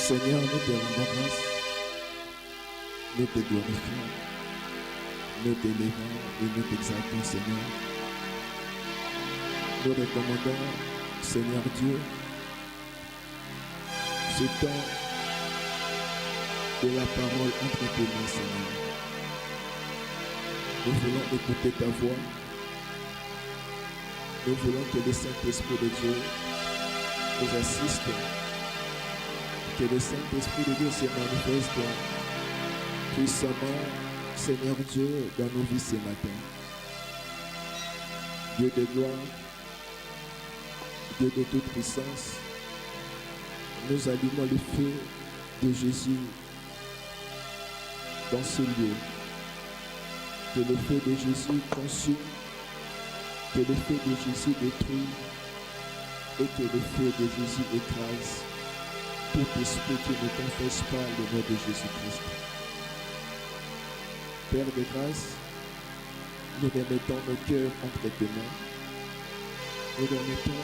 Seigneur, nous te rendons grâce, nous te glorifions, nous t'élevons et nous t'exaltons, Seigneur. Nous recommandons, Seigneur Dieu, ce temps de la parole entre tes mains, Seigneur. Nous voulons écouter ta voix. Nous voulons que le Saint-Esprit de Dieu nous assiste. Que le Saint-Esprit de Dieu se manifeste puissamment, Seigneur Dieu, dans nos vies ce matin. Dieu de gloire, Dieu de toute puissance, nous allumons le feu de Jésus dans ce lieu. Que le feu de Jésus consume, que le feu de Jésus détruit et que le feu de Jésus écrase tout esprit qui ne confesse pas le nom de Jésus-Christ. Père de grâce, nous remettons nos cœurs entre tes mains. nous remettons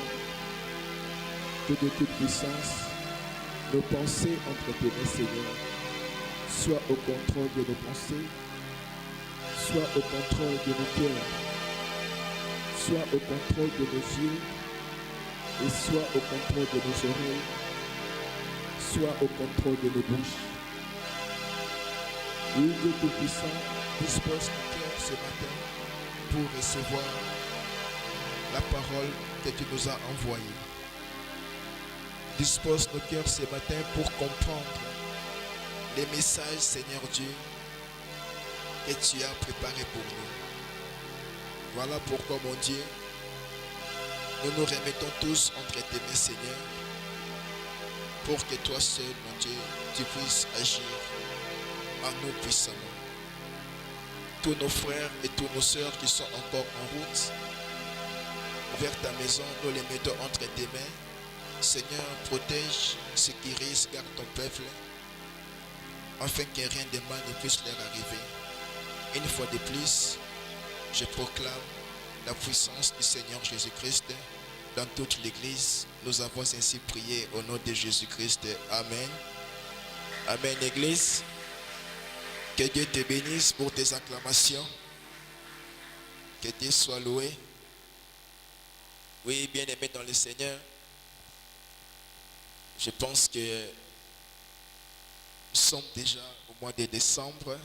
que de toute puissance, nos pensées entre tes mains, Seigneur, soient au contrôle de nos pensées, soient au contrôle de nos cœurs, soient au contrôle de nos yeux, et soient au contrôle de nos oreilles, soient au contrôle de nos bouches. Oui, Dieu Tout-Puissant, dispose nos cœurs ce matin pour recevoir la parole que tu nous as envoyée. Dispose nos cœurs ce matin pour comprendre les messages, Seigneur Dieu, que tu as préparés pour nous. Voilà pourquoi, mon Dieu, nous nous remettons tous entre tes mains, Seigneur, pour que toi seul, mon Dieu, tu puisses agir en nous puissamment. Tous nos frères et tous nos sœurs qui sont encore en route vers ta maison, nous les mettons entre tes mains. Seigneur, protège ceux qui risquent, garde ton peuple, afin que rien de mal ne puisse leur arriver. Une fois de plus, je proclame la puissance du Seigneur Jésus-Christ dans toute l'Église. Nous avons ainsi prié au nom de Jésus-Christ. Amen. Amen, Église. Que Dieu te bénisse pour tes acclamations. Que Dieu soit loué. Oui, bien-aimés dans le Seigneur, je pense que nous sommes déjà au mois de décembre,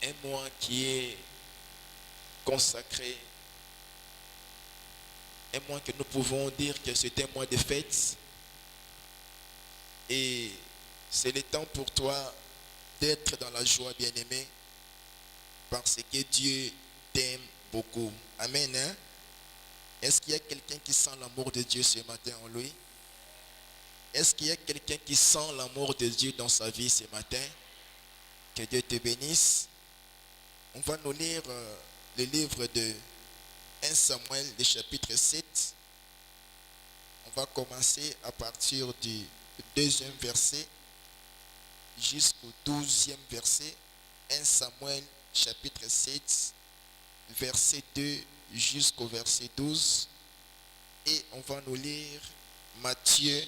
un mois qui est consacré, un mois que nous pouvons dire que c'est un mois de fête. Et c'est le temps pour toi d'être dans la joie, bien-aimé, parce que Dieu t'aime beaucoup. Amen. Hein? Est-ce qu'il y a quelqu'un qui sent l'amour de Dieu ce matin en lui? Est-ce qu'il y a quelqu'un qui sent l'amour de Dieu dans sa vie ce matin? Que Dieu te bénisse. On va nous lire le livre de 1 Samuel, le chapitre 7. On va commencer à partir du 2e verset jusqu'au 12e verset. 1 Samuel, chapitre 7, verset 2 jusqu'au verset 12. Et on va nous lire Matthieu,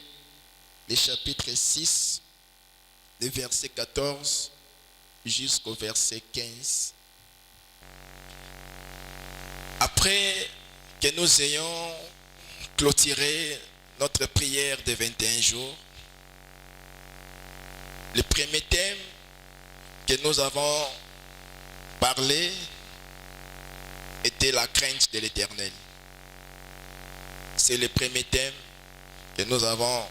le chapitre 6, le verset 14 jusqu'au verset 15. Après que nous ayons clôturé notre prière de 21 jours, le premier thème que nous avons parlé était la crainte de l'Éternel. C'est le premier thème que nous avons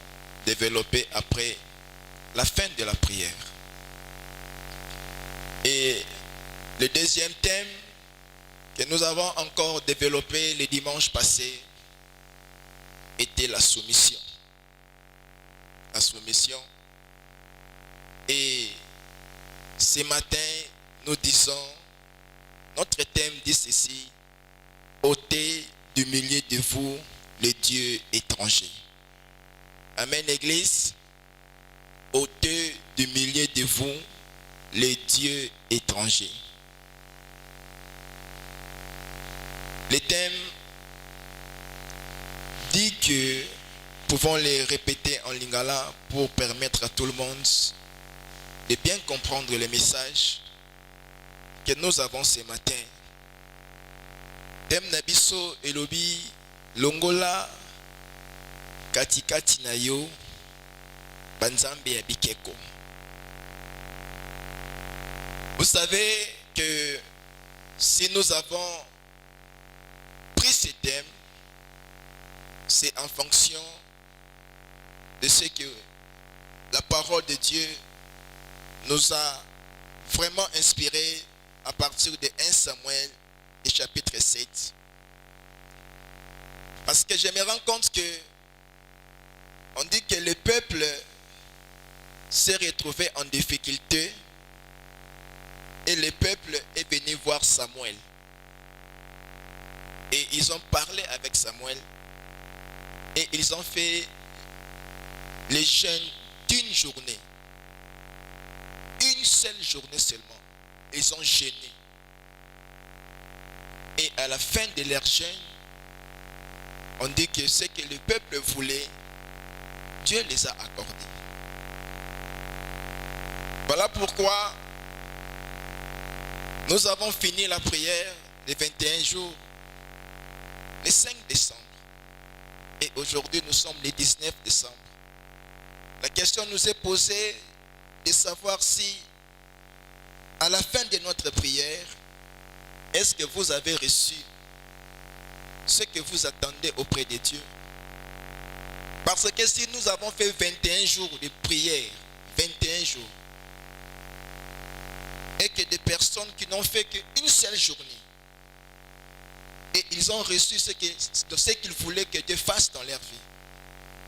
développé après la fin de la prière. Et le deuxième thème que nous avons encore développé le dimanche passé était la soumission. La soumission. Et ce matin, nous disons, notre thème dit ceci: ôtez du milieu de vous les dieux étrangers. Amen, Église. Ôtez du milieu de vous les dieux étrangers. Le thème dit que nous pouvons les répéter en lingala pour permettre à tout le monde de bien comprendre le message que nous avons ce matin. Thème nabiso elobi longola katikati na yo banzambe ya bikeko. Vous savez que si nous avons pris ce thème, c'est en fonction de ce que la parole de Dieu nous a vraiment inspiré à partir de 1 Samuel, et chapitre 7. Parce que je me rends compte que on dit que le peuple s'est retrouvé en difficulté et le peuple est venu voir Samuel. Et ils ont parlé avec Samuel et ils ont fait les jeûnes d'une journée. Une seule journée seulement. Ils ont jeûné. Et à la fin de leur jeûne, On dit que ce que le peuple voulait, Dieu les a accordés. Voilà pourquoi nous avons fini la prière les 21 jours, le 5 décembre. Et aujourd'hui, nous sommes le 19 décembre. La question nous est posée de savoir si, à la fin de notre prière, est-ce que vous avez reçu ce que vous attendez auprès de Dieu? Parce que si nous avons fait 21 jours de prière, 21 jours, et que des personnes qui n'ont fait qu'une seule journée, et ils ont reçu ce qu'ils voulaient que Dieu fasse dans leur vie.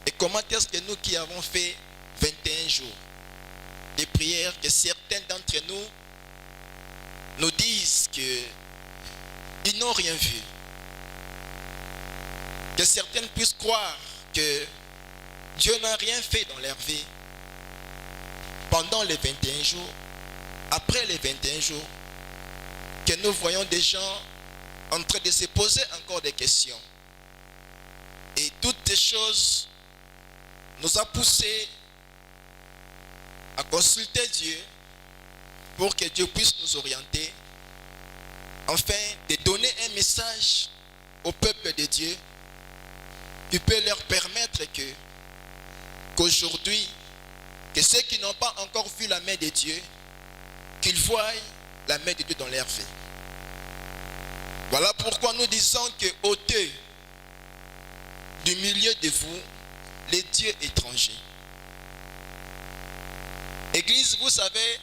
Et comment est-ce que nous qui avons fait 21 jours de prières, que certains d'entre nous nous disent qu'ils n'ont rien vu, que certains puissent croire que Dieu n'a rien fait dans leur vie pendant les 21 jours, après les 21 jours, que nous voyons des gens en train de se poser encore des questions. Et toutes ces choses nous ont poussé à consulter Dieu pour que Dieu puisse nous orienter, afin de donner un message au peuple de Dieu qui peut leur permettre qu'aujourd'hui, que ceux qui n'ont pas encore vu la main de Dieu, qu'ils voient la main de Dieu dans leur vie. Voilà pourquoi nous disons que ôtez du milieu de vous les dieux étrangers. Église, vous savez,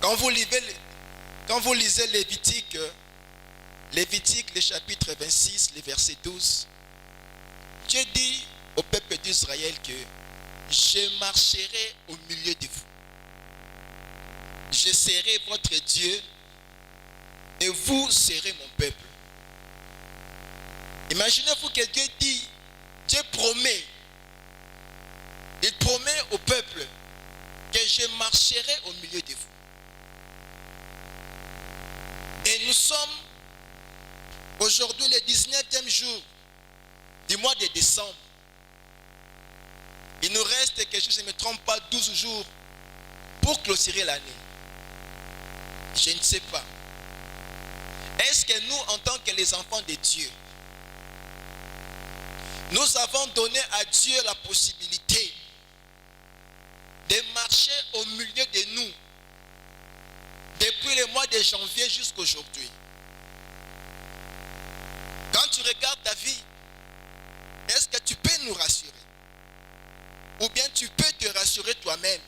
quand vous lisez Lévitique, le chapitre 26, le verset 12, Dieu dit au peuple d'Israël que je marcherai au milieu de vous. Je serai votre Dieu et vous serez mon peuple. Imaginez-vous que Dieu dit, Dieu promet, il promet au peuple que je marcherai au milieu de vous. Et nous sommes aujourd'hui le 19e jour du mois de décembre. Il nous reste, que je ne me trompe pas, 12 jours pour clôturer l'année. Je ne sais pas. Est-ce que nous, en tant que les enfants de Dieu, nous avons donné à Dieu la possibilité de marcher au milieu de nous depuis le mois de janvier jusqu'à aujourd'hui? Quand tu regardes ta vie, est-ce que tu peux nous rassurer? Ou bien tu peux te rassurer toi-même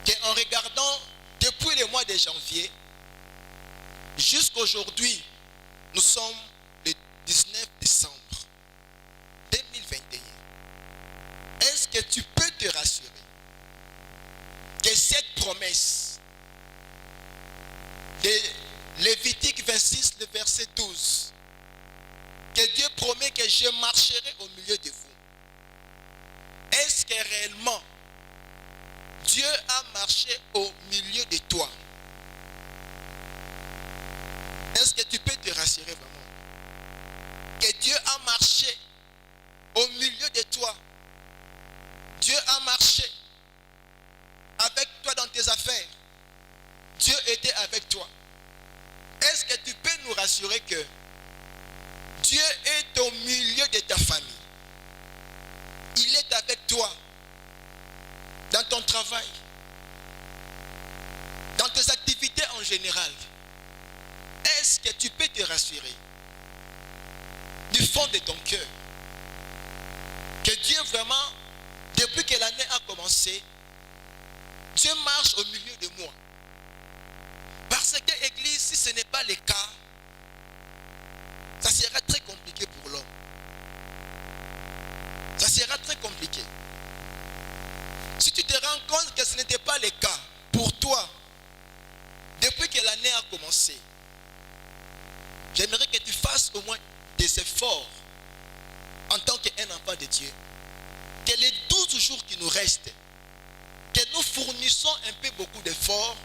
qu'en regardant depuis le mois de janvier jusqu'à aujourd'hui, nous sommes le 19 décembre 2021. Est-ce que tu peux te rassurer que cette promesse de Lévitique 26, le verset 12, que Dieu promet que je marcherai au milieu de vous, est-ce que réellement Dieu a marché au milieu de toi? Est-ce que tu peux te rassurer vraiment que Dieu a marché au milieu de toi? Dieu a marché avec toi dans tes affaires. Dieu était avec toi. Est-ce que tu peux nous rassurer que Dieu est au milieu de ta famille? Il est avec toi dans ton travail, dans tes activités en général. Est-ce que tu peux te rassurer du fond de ton cœur que Dieu vraiment, depuis que l'année a commencé, Dieu marche au milieu de moi? Parce que, Église, si ce n'est pas le cas, ça sera très compliqué pour l'homme. Ça sera très compliqué. Si tu te rends compte que ce n'était pas le cas pour toi, depuis que l'année a commencé, j'aimerais que tu fasses au moins des efforts en tant qu'un enfant de Dieu. Que les 12 jours qui nous restent, que nous fournissons un peu beaucoup d'efforts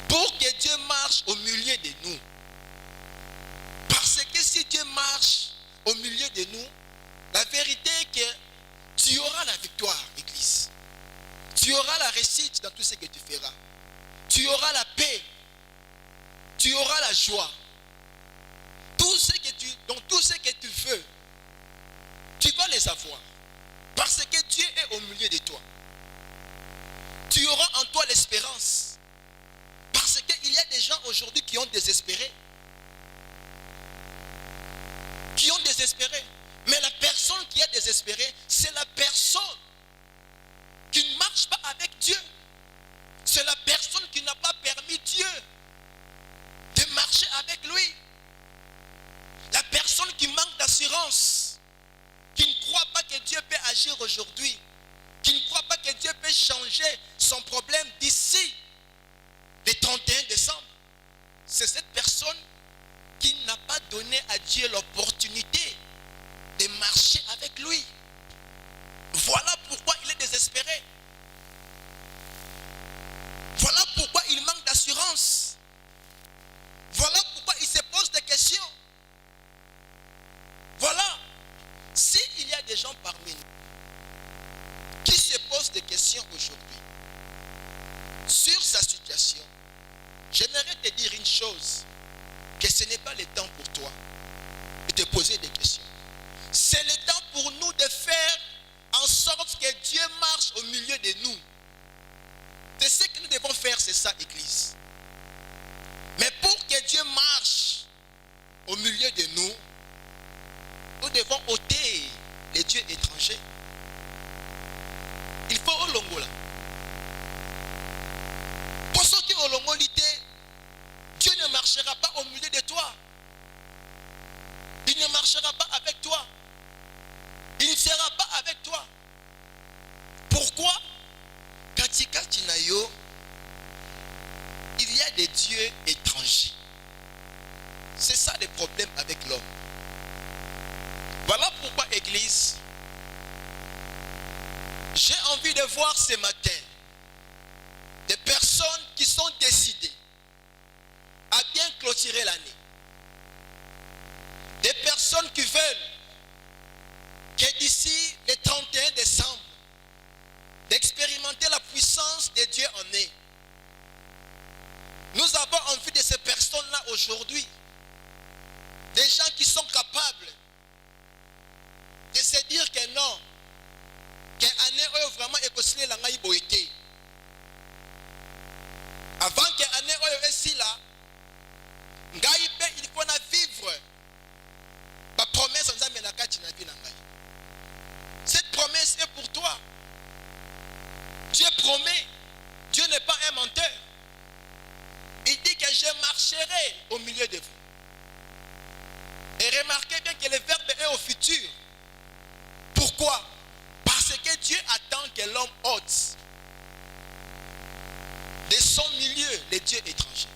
pour que Dieu marche au milieu de nous. Parce que si Dieu marche au milieu de nous, la vérité est que tu auras la victoire, Église. Tu auras la réussite dans tout ce que tu feras. Tu auras la paix. Tu auras la joie. Dans tout ce que tu veux, tu vas les avoir. Parce que Dieu est au milieu de toi. Tu auras en toi l'espérance. Parce qu'il y a des gens aujourd'hui qui ont désespéré. Qui ont désespéré. Mais la personne qui a désespéré, c'est la personne qui ne marche pas avec Dieu. C'est la personne qui n'a pas permis Dieu de marcher avec lui. La personne qui manque d'assurance, qui ne croit pas que Dieu peut agir aujourd'hui, qui ne croit pas que Dieu peut changer son problème d'ici le 31 décembre. C'est cette personne qui n'a pas donné à Dieu l'opportunité de marcher avec lui. Voilà pourquoi il est désespéré. Voilà pourquoi il manque d'assurance. Voilà pourquoi il se pose des questions. Voilà. S'il y a des gens parmi nous qui se posent des questions aujourd'hui sur sa situation, j'aimerais te dire une chose, que ce n'est pas le temps pour toi de te poser des questions. C'est le temps pour nous de faire en sorte que Dieu marche au milieu de nous. C'est ce que nous devons faire, c'est ça, Église. Mais pour que Dieu marche au milieu de nous, nous devons ôter les dieux étrangers. Il faut au longo là. Pour ceux qui ont longolité, Dieu ne marchera pas au milieu de toi. Il ne marchera pas avec toi. Il ne sera pas avec toi. Pourquoi? Katika Tinayo, il y a des dieux étrangers. C'est ça le problème avec l'homme. Voilà pourquoi, Église, j'ai envie de voir ce matin des personnes qui sont décidées à bien clôturer l'année. Des personnes qui veulent que d'ici le 31 décembre, d'expérimenter la puissance de Dieu en eux. Nous avons envie de ces personnes-là aujourd'hui. Des gens qui sont capables de se dire que non, que l'année est vraiment écossais la ngaï boité. Avant que l'année est ici là, ngaïbe il faut vivre la promesse en disant cette promesse est pour toi. Dieu promet. Dieu n'est pas un menteur. Il dit que je marcherai au milieu de vous. Et remarquez bien que le verbe est au futur. Pourquoi? Parce que Dieu attend que l'homme ôte de son milieu les dieux étrangers.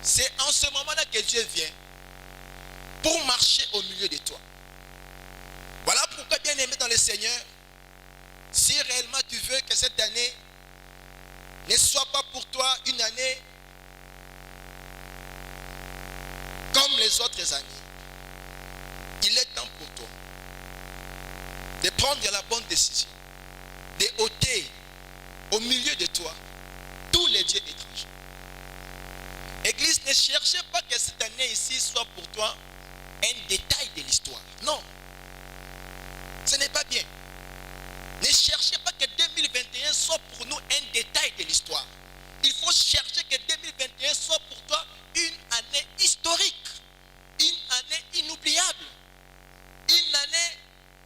C'est en ce moment-là que Dieu vient pour marcher au milieu de toi. Voilà pourquoi, bien aimé dans le Seigneur, si réellement tu veux que cette année ne soit pas pour toi une année comme les autres années, il est temps pour toi de prendre la bonne décision, de ôter au milieu de toi tous les dieux étrangers. Église, ne cherchez pas que cette année ici soit pour toi un détail de l'histoire. Non. Ce n'est pas bien. Ne cherchez pas que 2021 soit pour nous un détail de l'histoire. Il faut chercher que 2021 soit pour toi une année historique, une année inoubliable, une année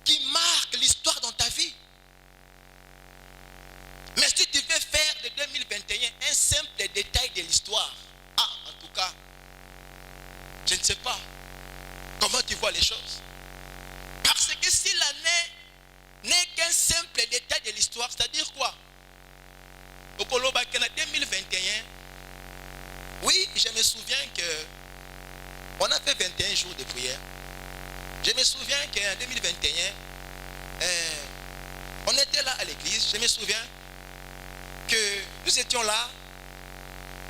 qui marque l'histoire dans ta vie. Mais si tu veux faire de 2021 un simple détail de l'histoire, en tout cas, je ne sais pas comment tu vois les choses. Parce que si l'année n'est qu'un simple détail de l'histoire, c'est-à-dire quoi? Au Koloba, 2021, oui, je me souviens que on a fait 21 jours de prière. Je me souviens qu'en 2021, on était là à l'église. Je me souviens que nous étions là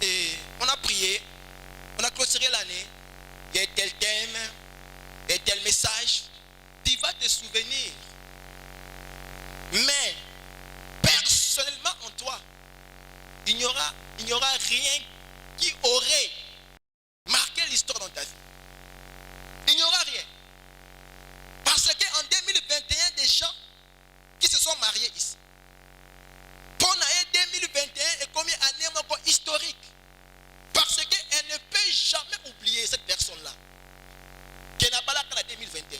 Et on a prié, on a clôturé l'année. Il y a tel thème, il y a tel message. Tu vas te souvenir. Mais personnellement en toi, il n'y aura rien qui aurait marqué l'histoire dans ta vie. Il n'y aura rien. Parce qu'en 2021, des gens qui se sont mariés ici. Pour l'année 2021 est comme une année historique. Parce qu'elle ne peut jamais oublier cette personne-là. Qui n'a pas là qu'en 2021.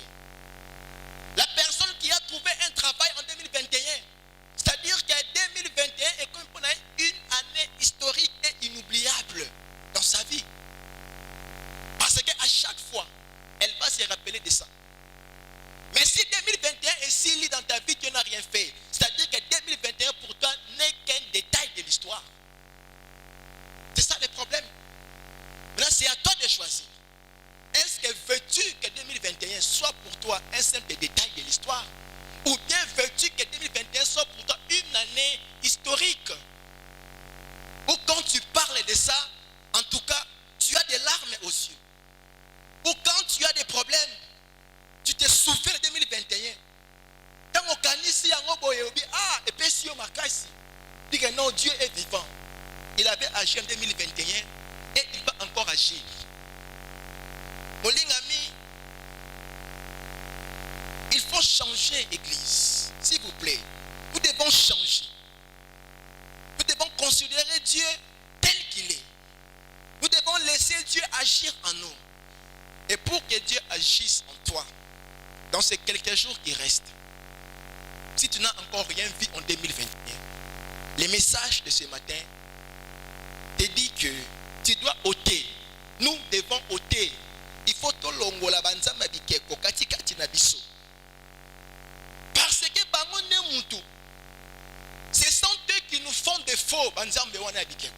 La personne qui a trouvé un travail en 2021. C'est-à-dire qu'en 2021 est comme une année historique et inoubliable dans sa vie. Parce qu'à chaque fois, elle va se rappeler de ça. Mais si 2021 est si lit dans ta vie, tu n'as rien fait. C'est-à-dire que 2021 pour toi n'est qu'un détail de l'histoire. C'est ça le problème. Maintenant, c'est à toi de choisir. Est-ce que veux-tu que 2021 soit pour toi un simple détail de l'histoire? Ou bien veux-tu que 2021 soit pour toi une année historique? Ou quand tu parles de ça, en tout cas, tu as des larmes aux yeux. Ou quand tu as des problèmes, tu te souviens de 2021. Quand on canisse ici, et puis si on m'a cassé, dit que non, Dieu est vivant. Il avait agi en 2021 et il va encore agir. Molingami, il faut changer, Église. S'il vous plaît, nous devons changer. Nous devons considérer Dieu tel qu'il est. Nous devons laisser Dieu agir en nous. Et pour que Dieu agisse en toi, dans ces quelques jours qui restent, si tu n'as encore rien vu en 2021, le message de ce matin te dit que tu dois ôter. Nous devons ôter. Il faut tolongo la banzamba bikeko katika tinabiso. Parce que bango mutu, ce sont eux qui nous font des faux banzamba wana bikeko.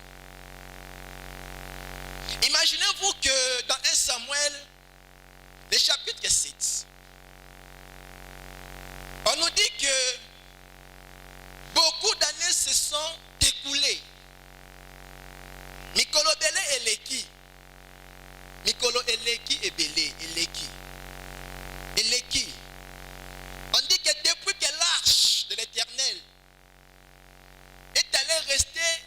Imaginez-vous que dans 1 Samuel, le chapitre 7, on nous dit que beaucoup d'années se sont écoulées. Mikolo Bele Eleki. Mikolo Eleki et Bele Eleki. Eleki. On dit que depuis que l'arche de l'Éternel est allée rester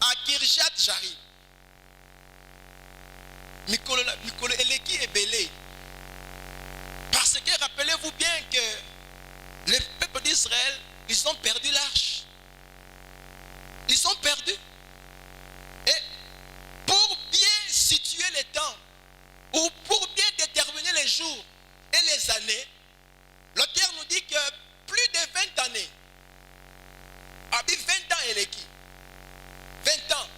à Kirjat Jarim, Mikolo Eleki et Bele. Parce que rappelez-vous bien que le peuple d'Israël, ils ont perdu l'arche. Ils ont perdu. Et pour bien situer les temps, ou pour bien déterminer les jours et les années, l'auteur nous dit que plus de 20 années, abi 20 ans Eleki, 20 ans,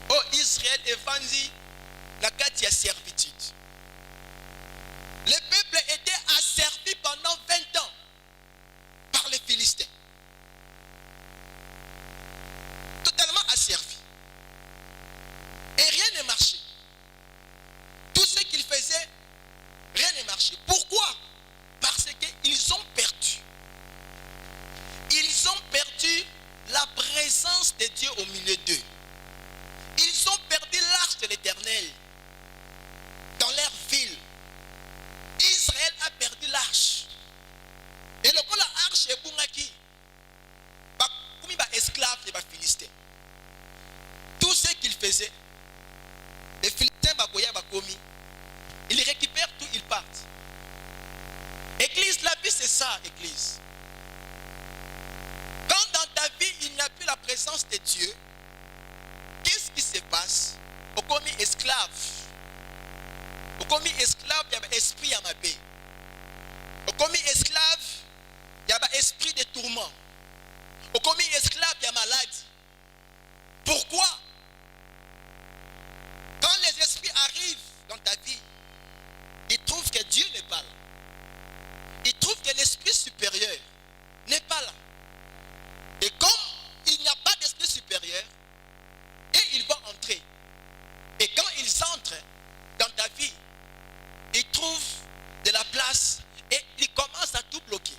oh Israël est vendu la katia servitude. Le peuple était asservi pendant 20 ans par les Philistins. Totalement asservi. Et rien ne marchait. Tout ce qu'ils faisaient, rien ne marchait. Pourquoi? Parce qu'ils ont perdu. Ils ont perdu la présence de Dieu au milieu d'eux. Ils ont perdu l'arche de l'Éternel dans leur ville. Israël a perdu l'arche. Et le coup la arche est bungaki. Comme il esclave des Philistins. Tout ce qu'ils faisaient, les Philistins ils récupèrent tout, ils partent. Église, la vie c'est ça, Église. Quand dans ta vie il n'y a plus la présence de Dieu, qu'est-ce qui se passe? Au commis esclave. Au commis esclave, il y a esprit à ma paix. Au commis esclave, il y a esprit de tourment. Au commis esclave, il y a maladie. Pourquoi? Quand les esprits arrivent dans ta vie, ils trouvent que Dieu n'est pas là. Ils trouvent que l'esprit supérieur n'est pas là. Et comme il n'y a pas d'esprit supérieur, et ils vont entrer. Et quand ils entrent dans ta vie, ils trouvent de la place et ils commencent à tout bloquer.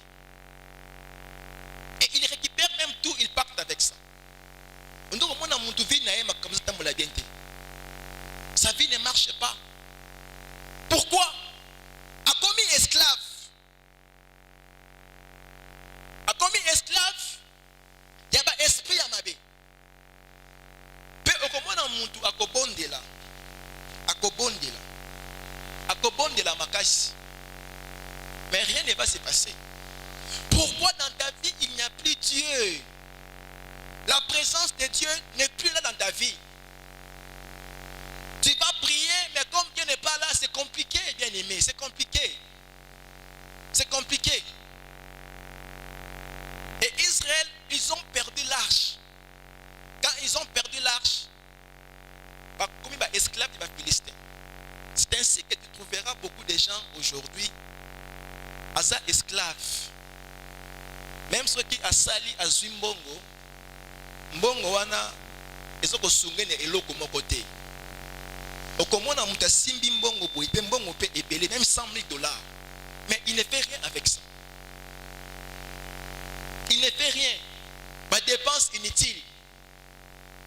Et ils récupèrent même tout, ils partent avec ça. Nous avons Sa vie ne marche pas. Pourquoi? A commis esclave. A commis esclave. Il y a un esprit à ma vie. Peu okomona muntu akobondela. Akobondela makasi. Mais rien ne va se passer. Pourquoi dans ta vie il n'y a plus Dieu? La présence de Dieu n'est plus là dans ta vie. Tu vas prier, mais comme Dieu n'est pas là, c'est compliqué, bien aimé. C'est compliqué. C'est compliqué. Et Israël, ils ont perdu l'arche. Quand ils ont perdu l'arche, comme il va esclave, il va philistins. C'est ainsi que tu trouveras beaucoup de gens aujourd'hui à ça esclave. Même ceux qui a sali à Zimbongo, mbongo wana, ils ont sungé ne eloko mokote. Okomona muta simbi mbongo boy, pe mbongo pe ebele, même 100 000 $. Mais il ne fait rien avec ça. Il ne fait rien. Ma dépense inutile.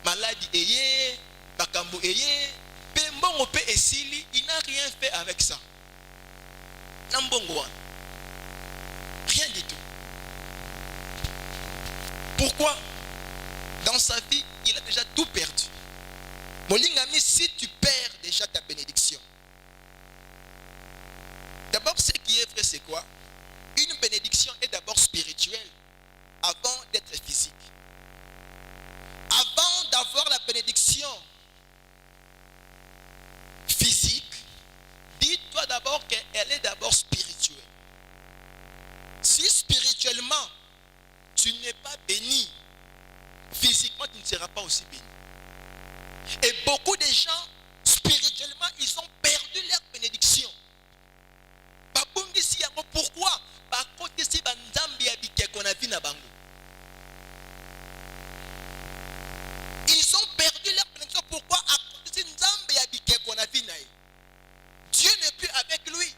Maladie eye, bakambo eye, pe mbongo pe esili, il n'a rien fait avec ça. Nambongo wana. Rien du tout. Pourquoi? Dans sa vie, il a déjà tout perdu. Molingami, si tu perds déjà ta bénédiction, d'abord ce qui est vrai, c'est quoi? Une bénédiction est d'abord spirituelle avant d'être physique. Avant d'avoir la bénédiction physique, dis-toi d'abord qu'elle est d'abord spirituelle. Si spirituellement tu n'es pas béni, physiquement tu ne seras pas aussi béni. Et beaucoup de gens, spirituellement, ils ont perdu leur bénédiction. Pourquoi? Ils ont perdu leur bénédiction. Pourquoi? Dieu n'est plus avec lui.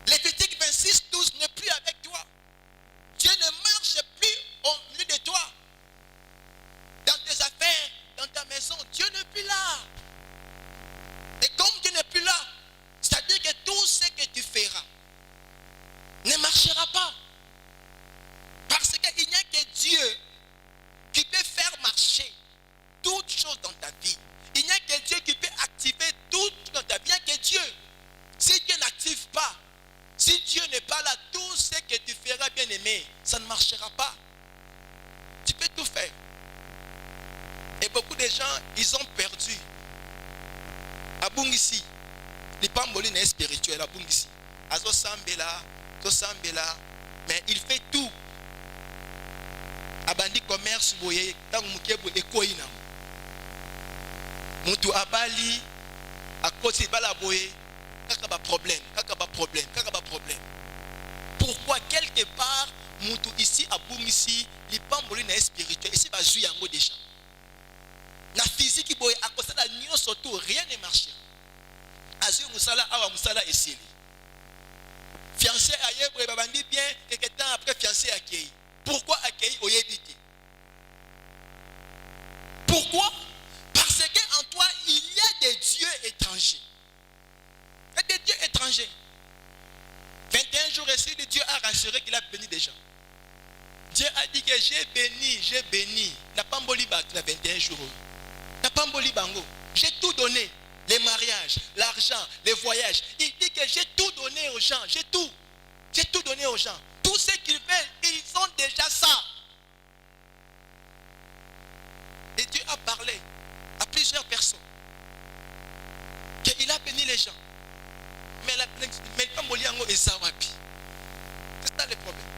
Lévitique 26:12 n'est plus avec toi. Dieu ne marche plus au milieu de toi. Dans tes affaires, dans ta maison, Dieu n'est plus là. Et comme Dieu n'est plus là, c'est-à-dire que tout ce que tu feras ne marchera pas. Parce qu'il n'y a que Dieu qui peut faire marcher toutes choses dans ta vie. Il n'y a que Dieu qui peut activer tout dans ta vie. Il n'y a que Dieu. Si Dieu n'active pas, si Dieu n'est pas là, tout ce que tu feras, bien aimé, ça ne marchera pas. Tu peux tout faire. Et beaucoup de gens, ils ont perdu. Abungisi, les pambolines est spirituel. Abungisi, azo sambela, mais il fait tout. Abandi commerce boye, tant mukebo ekoina. Mutu abali, à côté bala boye, kakaba problème. Pourquoi quelque part, mutu ici abungisi, les pambolines est spirituel. Ici va jouer en mode déjà. La physique boy à cause de la nuit surtout rien ne marche. Azur musala awa musala esili. Fiancé aye boy babandi bien quelques temps après fiancé accueilli. Pourquoi accueilli oyebiti? Pourquoi? Parce que en toi il y a des dieux étrangers. Et des dieux étrangers. 21 jours ici, Dieu a rassuré qu'il a béni des gens. Dieu a dit que j'ai béni. N'a pas mboli bat 21 jours. J'ai tout donné, les mariages, l'argent, les voyages. Il dit que j'ai tout donné aux gens, j'ai tout donné aux gens. Tout ce qu'ils veulent, ils ont déjà ça. Et Dieu a parlé à plusieurs personnes qu'il a béni les gens. Mais pas Moliango et Sawapi. C'est ça le problème.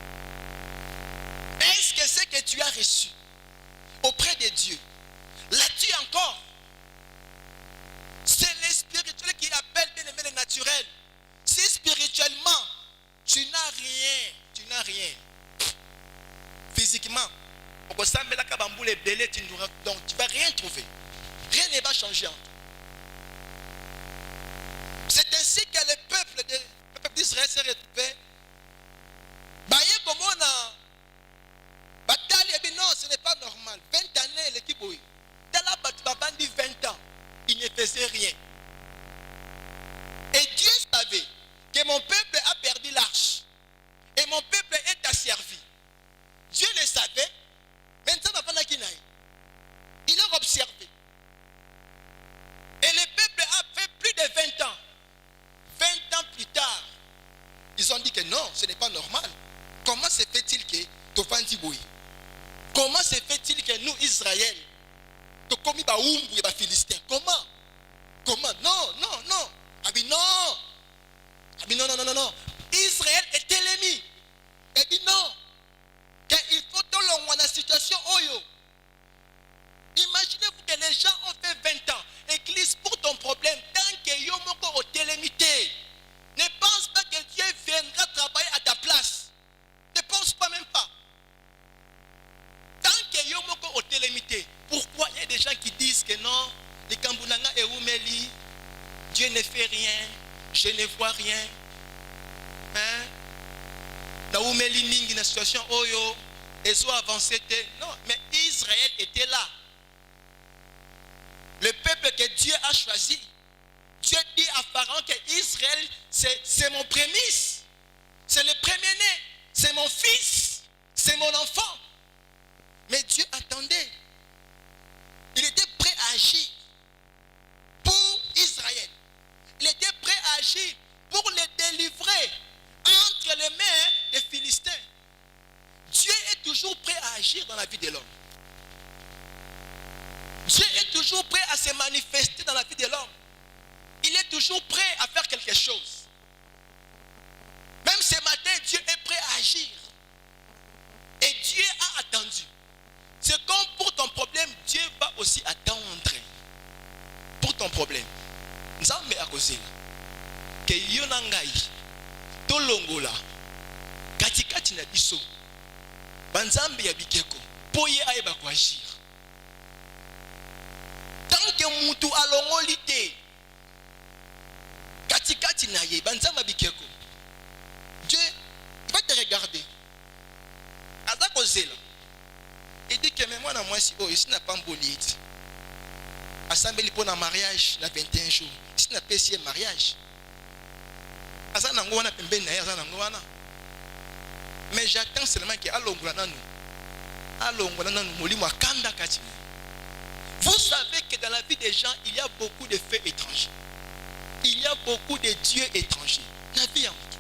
Est-ce que ce que tu as reçu auprès de Dieu, l'as-tu encore? C'est le spirituel qui appelle bien aimé le naturel. Si spirituellement tu n'as rien, physiquement, donc tu ne vas rien trouver. Rien ne va changer en toi. C'est ainsi que le peuple d'Israël s'est retrouvé. Non, ce n'est pas normal. 20 années, l'équipe, oui. ce n'est pas normal. Comment se fait-il que Tofandi Boui? Comment se fait-il que nous, Israël, Tokomi Baoumbu et Philistins? Comment? Comment? Non, non, non. Abi non. Abi non, non, non, non, non. Israël est ennemi. Et dit non. Il faut dans la situation Oyo. Imaginez-vous que les gens ont fait 20 ans. Église, pour ton problème, tant que Yomoko au télémité, ne pense pas que Dieu viendra travailler à ta place. Ne pense pas même pas. Tant que Yomoko au télémité, pourquoi il y a des gens qui disent que non, les Kambunanga et Oumeli, Dieu ne fait rien, je ne vois rien. Hein? Na Oumeli Mingi, dans la situation Oyo, ils ont avancé. Non, mais Israël était là. Le peuple que Dieu a choisi. Dieu dit à Pharaon que Israël, c'est mon prémisse. C'est le premier-né. C'est mon fils. C'est mon enfant. Mais Dieu attendait. Il était prêt à agir pour Israël. Il était prêt à agir pour les délivrer entre les mains des Philistins. Dieu est toujours prêt à agir dans la vie de l'homme. Dieu est toujours prêt à se manifester dans la vie de l'homme. Il est toujours prêt à faire quelque chose. Même ce matin, Dieu est prêt à agir. Et Dieu a attendu. C'est comme pour ton problème, Dieu va aussi attendre. Pour ton problème. Nzambe akozela. Que yonangai. Tolongola. Katikati na biso. Banzambe ya bikeko. Poye aeba kwa agir. Tant que mutu alongoli te. Katikati na ye. Banzamba bikeko. Dieu, il va te regarder. Azako zela. Il dit que moi, moi, si ici n'a pas mboli. Assemblée pour un mariage, na 21 jours. Ici n'a pas si un mariage. Azana ngwana pembe na azana ngwana. Mais j'attends seulement que alongwana nous. Alongwana nous molimo akanda kati. Vous savez que dans la vie des gens, il y a beaucoup de faits étrangers. Il y a beaucoup de dieux étrangers. La vie en tout.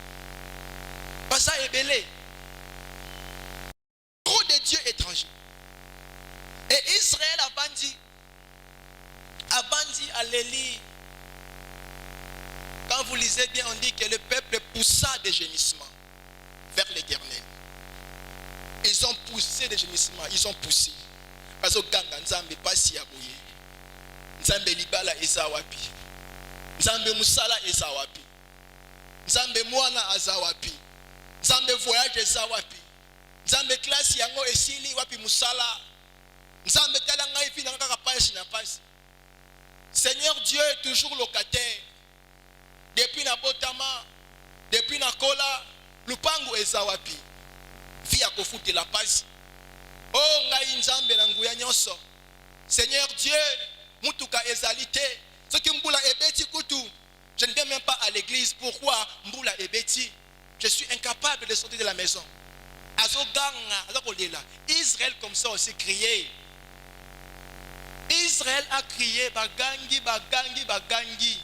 Pas ça est belé. Trop de dieux étrangers. Et Israël a bandi à l'Élie. Quand vous lisez bien, on dit que le peuple poussa des gémissements vers l'Éternel. Ils ont poussé des gémissements, ils ont poussé. Parce que Ganga Nzambe pasi aboye. Nzambe libala ezawapi. Nzambe musala ezawapi. Nzambe mwana azawapi. Nzambe voyage ezawapi. Nzambe classe yango esili wapi musala. Nzambe talanga ifi nanga kapasi na pasi. Seigneur Dieu est toujours locataire. Depuis na botama, depuis na kola, lupangu ezawapi. Via kofuti la pasi. Oh ngai nzambe na nguya nyoso. Seigneur Dieu, mutuka ezalité. Ce qui mbula ebeti kutu. Je ne vais même pas à l'église. Pourquoi mbula ebeti? Je suis incapable de sortir de la maison. Israël comme ça aussi crié. Israël a crié bagangi, bagangi, bagangi.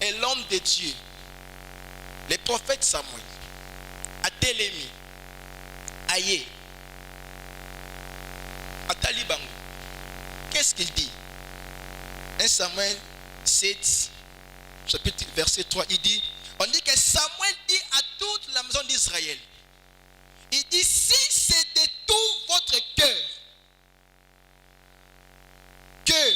Et l'homme de Dieu, le prophète Samuel, a télémi, aïe, à Taliban. Qu'est-ce qu'il dit? 1 Samuel 7, chapitre verset 3, il dit, on dit que Samuel dit à toute la maison d'Israël, il dit, si c'est de tout votre cœur que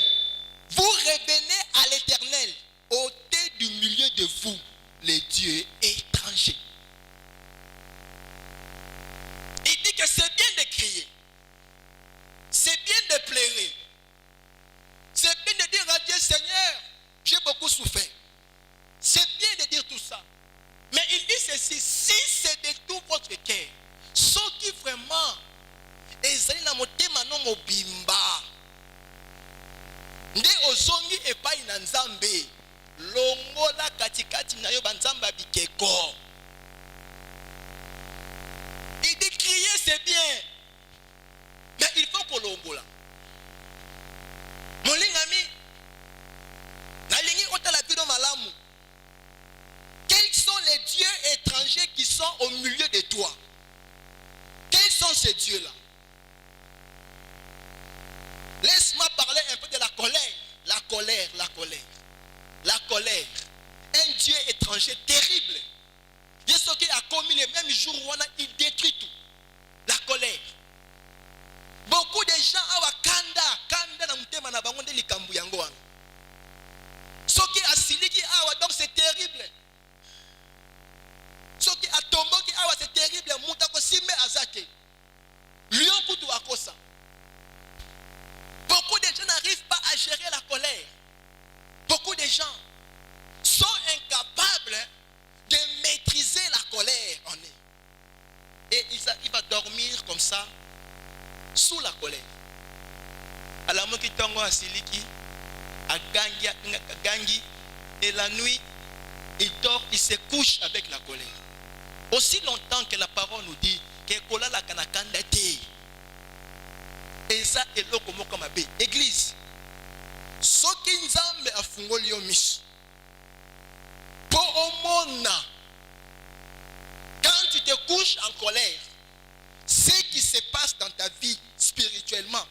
vous revenez à l'Éternel, ôtez du milieu de vous les dieux étrangers. Il dit que c'est bien de crier, c'est bien de pleurer, c'est bien de dire à Dieu, Seigneur, j'ai beaucoup souffert. C'est bien de dire tout ça. Mais il dit ceci, si c'est de tout votre cœur, ce qui vraiment ezali na motema no mobimba nde ozongi epai na Nzambe longola katikati na yo banzamba bikeko. Il dit crier c'est bien, mais il faut qu'on longola. Molingami nalingi otala bino malamu. Quels sont les dieux étrangers qui sont Dieu-là. Laisse-moi parler un peu de la colère. La colère, la colère. La colère. Un Dieu étranger terrible. Dieu qui a commis le même jour où il détruit tout. La colère. Beaucoup de gens ont kanda na mutema na bango nde likambu yango wana. Soki asiliki awa donc c'est terrible. Soki atomboki awa c'est terrible. Mutako sime azake. Lion kutu akosa. Beaucoup de gens n'arrivent pas à gérer la colère. Beaucoup de gens sont incapables de maîtriser la colère en eux. Et ils arrivent à dormir comme ça, sous la colère. Alors, moi qui tango à Siliki, à Gangi, et la nuit, il dort, il se couche avec la colère. Aussi longtemps que la parole nous dit que kola la kanakanda te. Et ça est là comme ma bé. Église. Soki nzambe afungoli yo miso. Po omona. Quand tu te couches en colère, ce qui se passe dans ta vie spirituellement,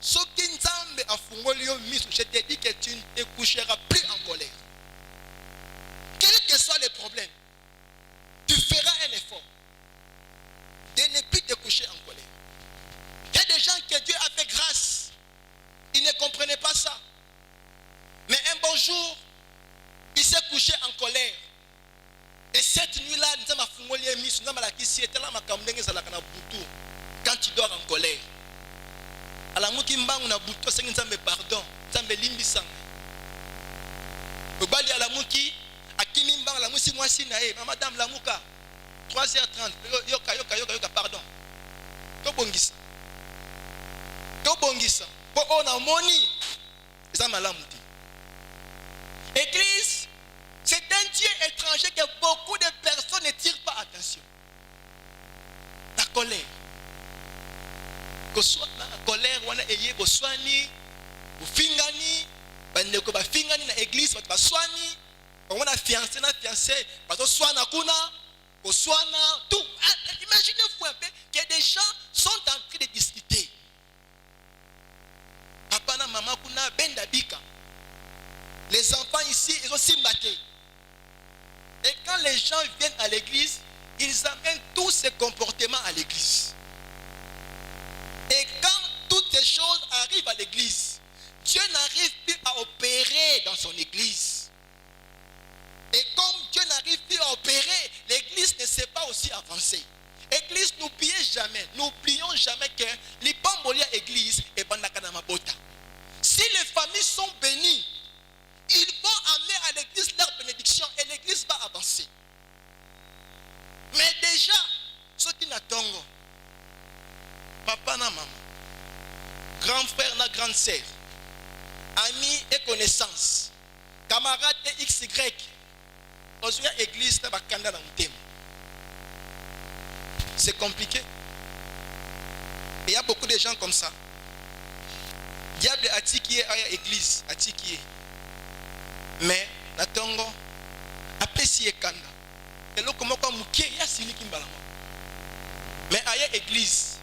soki nzambe afungoli yo miso, je te dis que tu ne te coucheras plus en colère. Quel que soit le problème, tu feras un effort de ne plus te coucher en colère. Il y a des gens que Dieu a fait grâce. Ils ne comprenaient pas ça. Mais un bon jour, il s'est couché en colère. Et cette nuit-là, quand tu dors en colère, alors pardon, madame Lamouka, 3h30, yoka, pardon. Tobongisa. On a moni. Église, c'est un Dieu étranger que beaucoup de personnes ne tirent pas attention. La colère. La colère, on a ayé boswani, bofingani, bandeko ba fingani na église, ba swani, on a fiancé, parce que swana kuna, boswana, tout. Imaginez-vous un peu que des gens sont en train de discuter. Papa na maman kuna benda bika. Les enfants ici, ils ont simbaté. Et quand les gens viennent à l'église, ils amènent tous ces comportements à l'église. Et quand toutes ces choses arrivent à l'église, Dieu n'arrive plus à opérer dans son église. Et comme Dieu n'arrive plus à opérer, l'église ne sait pas aussi avancer. Église, n'oublions jamais que l'Ipambolia église est Bandakanamabota. Si les familles sont bénies, ils vont amener à l'église leur bénédiction et l'église va avancer. Mais déjà, ceux qui n'attendent, papa na maman, grand frère na grande sœur, amis et connaissances, camarades et XY, aujourd'hui l'église n'a pas kanda dans le thème. C'est compliqué. Et il y a beaucoup de gens comme ça. Diable a tiqué à l'église, a tiqué. Mais, natongo, après si est kanda. Et là, comment il y a sili kimbalama. Mais à l'église,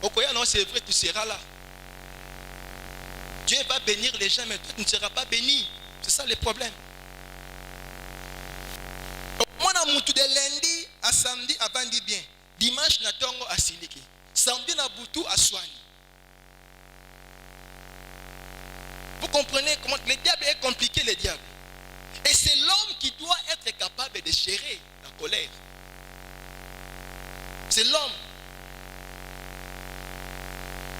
non, c'est vrai, tu seras là. Dieu va bénir les gens, mais toi, tu ne seras pas béni. C'est ça le problème. Moi, de lundi à samedi, avant dit bien. Dimanche, natongo à siliki. Samedi, na boutou à soigner. Vous comprenez comment le diable est compliqué, le diable. Et c'est l'homme qui doit être capable de gérer la colère. C'est l'homme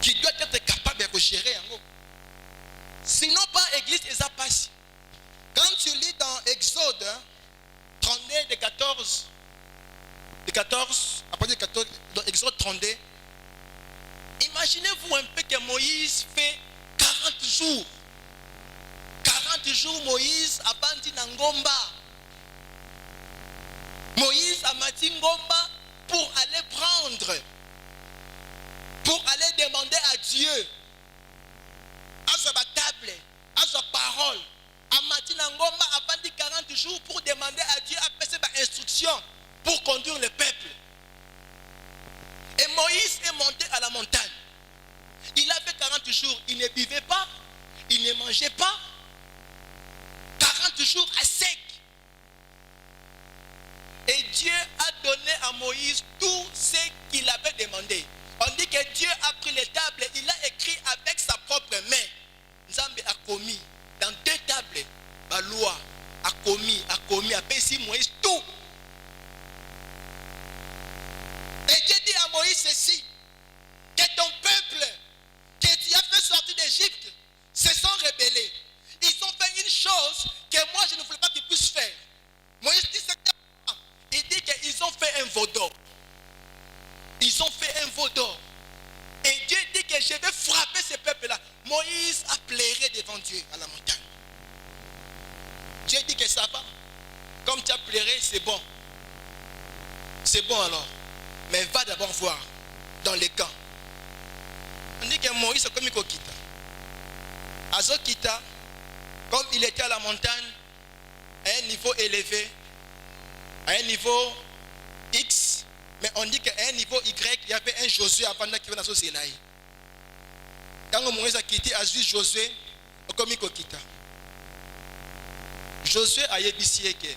qui doit être capable de gérer en haut. Sinon, pas église, et ça passe. Quand tu lis dans Exode 32, de 14, après de 14, dans Exode 32, imaginez-vous un peu que Moïse fait 40 jours. 40 jours, Moïse a bandi Nangomba. Moïse a mati Ngomba pour aller prendre, pour aller demander à Dieu, à sa table, à sa parole. A mati Nangomba a bandi 40 jours pour demander à Dieu à passer par instruction pour conduire le peuple. Et Moïse est monté jours, ils ne buvaient pas, ils ne mangeaient pas. 40 jours à sec. Et Dieu a donné à Moïse tout ce qu'il avait demandé. On dit que Dieu a pris les tables, il a écrit avec sa propre main. Nzambe a commis dans 2 tables, la loi a commis, après ici Moïse tout. Et Dieu dit à Moïse ceci, que ton peuple que tu as fait sortir d'Égypte se sont rebellés. Ils ont fait une chose que moi je ne voulais pas qu'ils puissent faire. Moïse dit c'est quoi? Il dit qu'ils ont fait un veau d'or. Ils ont fait un veau d'or. Et Dieu dit que je vais frapper ce peuple-là. Moïse a pleuré devant Dieu à la montagne. Dieu dit que ça va. Comme tu as pleuré, c'est bon. C'est bon alors. Mais va d'abord voir dans les camps. On dit que Moïse a commis Kokita. Azokita, comme il était à la montagne, à un niveau élevé, à un niveau X, mais on dit qu'à un niveau Y, il y avait un Josué avant qui venait à Sinaï. Quand Moïse a quitté, a vu Josué, a commis Kokita. Josué a yébissé que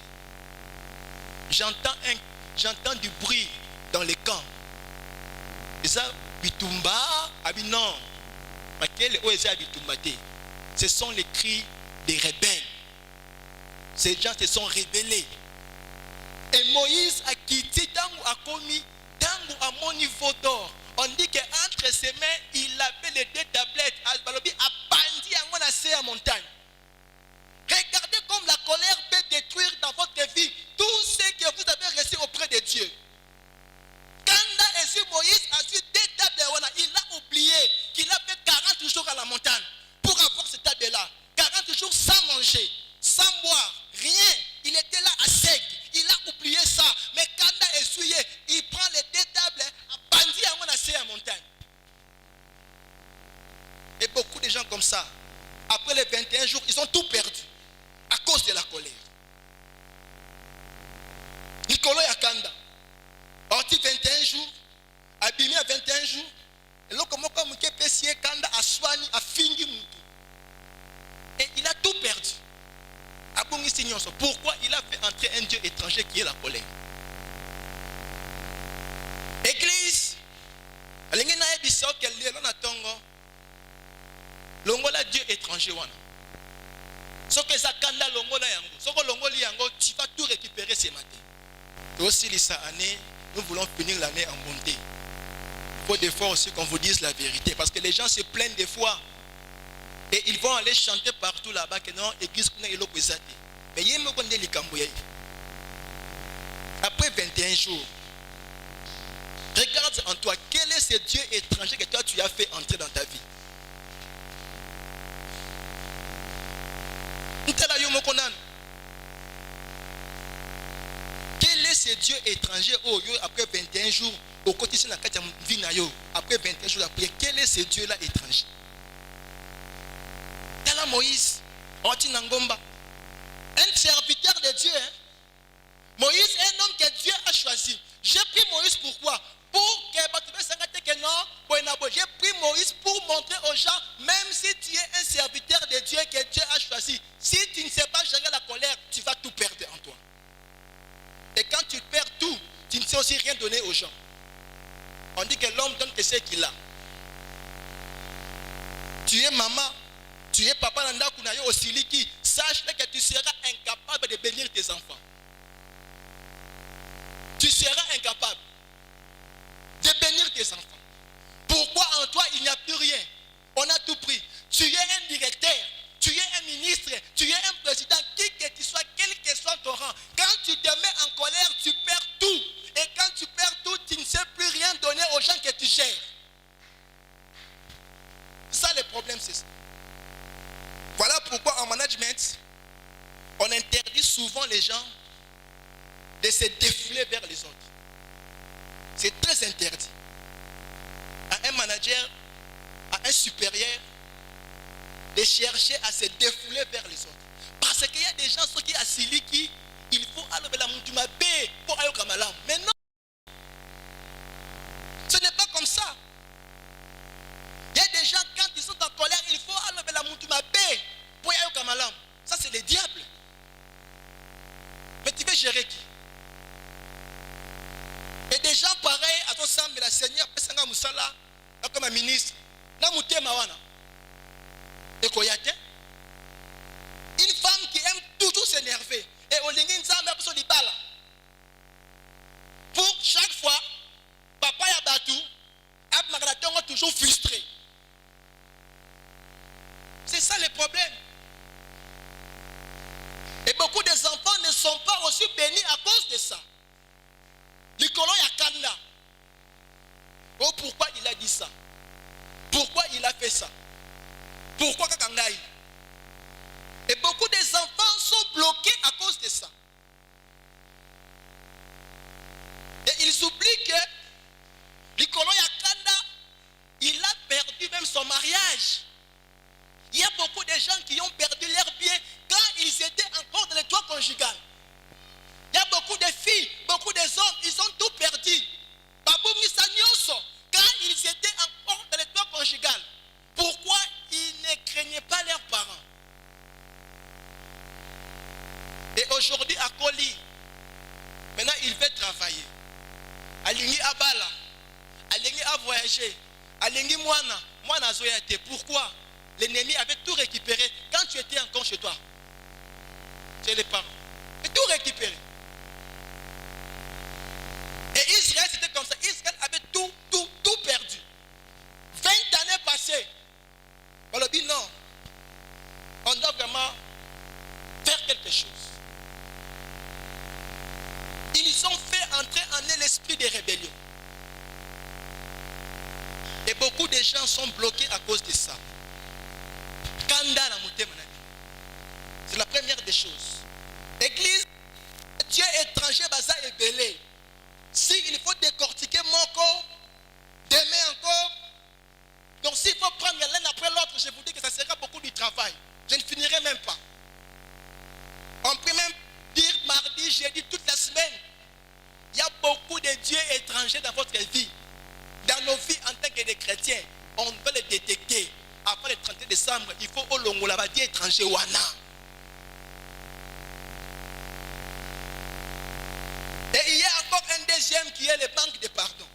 j'entends du bruit dans les camps. Et ça, Bitumba, non. Ce sont les cris des rebelles. Ces gens se sont rebellés. Et Moïse a quitté, Tango a commis, Tango a mon niveau d'or. On dit qu'entre ses mains, il avait les 2 tablettes. Al-Balobi a bandi à la montagne. Regardez comme la colère peut détruire dans votre vie tout ce que vous avez reçu auprès de Dieu. Quand Moïse a su 2 tables, il a oublié qu'il a fait 40 jours à la montagne pour avoir cette table-là. 40 jours sans manger, sans boire, rien. Il était là à sec. Il a oublié ça. Mais quand il a essuyé, il prend les 2 tables, a bandi à la montagne. Et beaucoup de gens comme ça, après les 21 jours, ils ont tout perdu à cause de la colère. Nicolas Yakanda, parti 21 jours, abîmé à 21 jours, et là, comment Kanda a soigné, a fini. Et il a tout perdu. Pourquoi il a fait entrer un Dieu étranger qui est la colère? Église, longola Dieu étranger wana. Ce que ça kanda longola yango, ce que longola yango, tu vas tout récupérer ce matin. Et aussi cette année, nous voulons finir l'année en bonté. Il faut des fois aussi qu'on vous dise la vérité, parce que les gens se plaignent des fois et ils vont aller chanter partout là-bas que non, église kuna elo kwezate. Mais il y a des likamboya. Après 21 jours, regarde en toi, quel est ce Dieu étranger que toi tu as fait entrer dans ta vie? Quel est ce Dieu étranger après 21 jours au quotidien de la vie après 21 jours après, quel est ce Dieu là étranger? Tala Moïse, Antinangomba, un serviteur de Dieu. Hein? Moïse est un homme que Dieu a choisi. J'ai pris Moïse pourquoi? Pour que non, j'ai pris Moïse pour montrer aux gens, même si tu es un serviteur de Dieu que Dieu a choisi, si tu ne sais pas gérer la colère, tu vas tout perdre en toi. Et quand tu perds tout, tu ne sais aussi rien donner aux gens. On dit que l'homme donne que ce qu'il a. Tu es maman, tu es papa Nanda Kunayo au Siliki, sache que tu seras incapable de bénir tes enfants. Tu seras incapable de bénir tes enfants. Pourquoi en toi il n'y a plus rien? On a tout pris. Tu es un directeur, tu es un ministre, tu es un président, qui que tu sois, quel que soit ton rang. Quand tu te mets en colère, tu perds tout. Et quand tu perds tout, tu ne sais plus rien donner aux gens que tu gères. Ça le problème, c'est ça. Voilà pourquoi en management, on interdit souvent les gens de se défouler vers les autres. C'est très interdit. À un manager, à un supérieur, de chercher à se défouler vers les autres. Parce qu'il y a des gens qui assilent qui il faut aller vers la monture pour aller au Kamalam. Mais non, ce n'est pas comme ça. Il y a des gens quand ils sont en comme un ministre. Une femme qui aime toujours s'énerver. Et au pour chaque fois, papa y a battu, Abmagalaton toujours frustré. C'est ça le problème. Et beaucoup des enfants ne sont pas aussi bénis à cause de ça. Nicolas Yakanda. Oh, pourquoi il a dit ça? Pourquoi il a fait ça? Pourquoi Kakangaï? Et beaucoup des enfants sont bloqués à cause de ça. Et ils oublient que Nicolas Yakanda, il a perdu même son mariage. Il y a beaucoup de gens qui ont perdu leur bien quand ils étaient encore dans les toits conjugales. Il y a beaucoup de filles, beaucoup des hommes, ils ont tout perdu. Quand ils étaient encore dans les toits conjugales, pourquoi ils ne craignaient pas leurs parents? Et aujourd'hui, à Koli, maintenant il veut travailler. Alingi Abala, Alingi a voyagé, Alingi Moana Zoyate. Pourquoi? L'ennemi avait tout récupéré quand tu étais encore chez toi. Chez les parents. Et tout récupéré. Et Israël, c'était comme ça. Israël avait tout perdu. 20 années passées. On leur dit non. On doit vraiment faire quelque chose. Ils ont fait entrer en eux l'esprit de rébellion. Et beaucoup de gens sont bloqués à cause de ça. C'est la première des choses. Église, Dieu étranger, baza et belé. Si il faut décortiquer mon corps, demain encore, donc s'il faut prendre l'un après l'autre, je vous dis que ça sera beaucoup de travail. Je ne finirai même pas. On peut même dire mardi, jeudi, toute la semaine. Il y a beaucoup de dieux étrangers dans votre vie. Dans nos vies en tant que des chrétiens, on doit les détecter. Après le 31 décembre, il faut au longo la Dieu étranger wana. Et il y a encore un deuxième qui est le manque de pardon.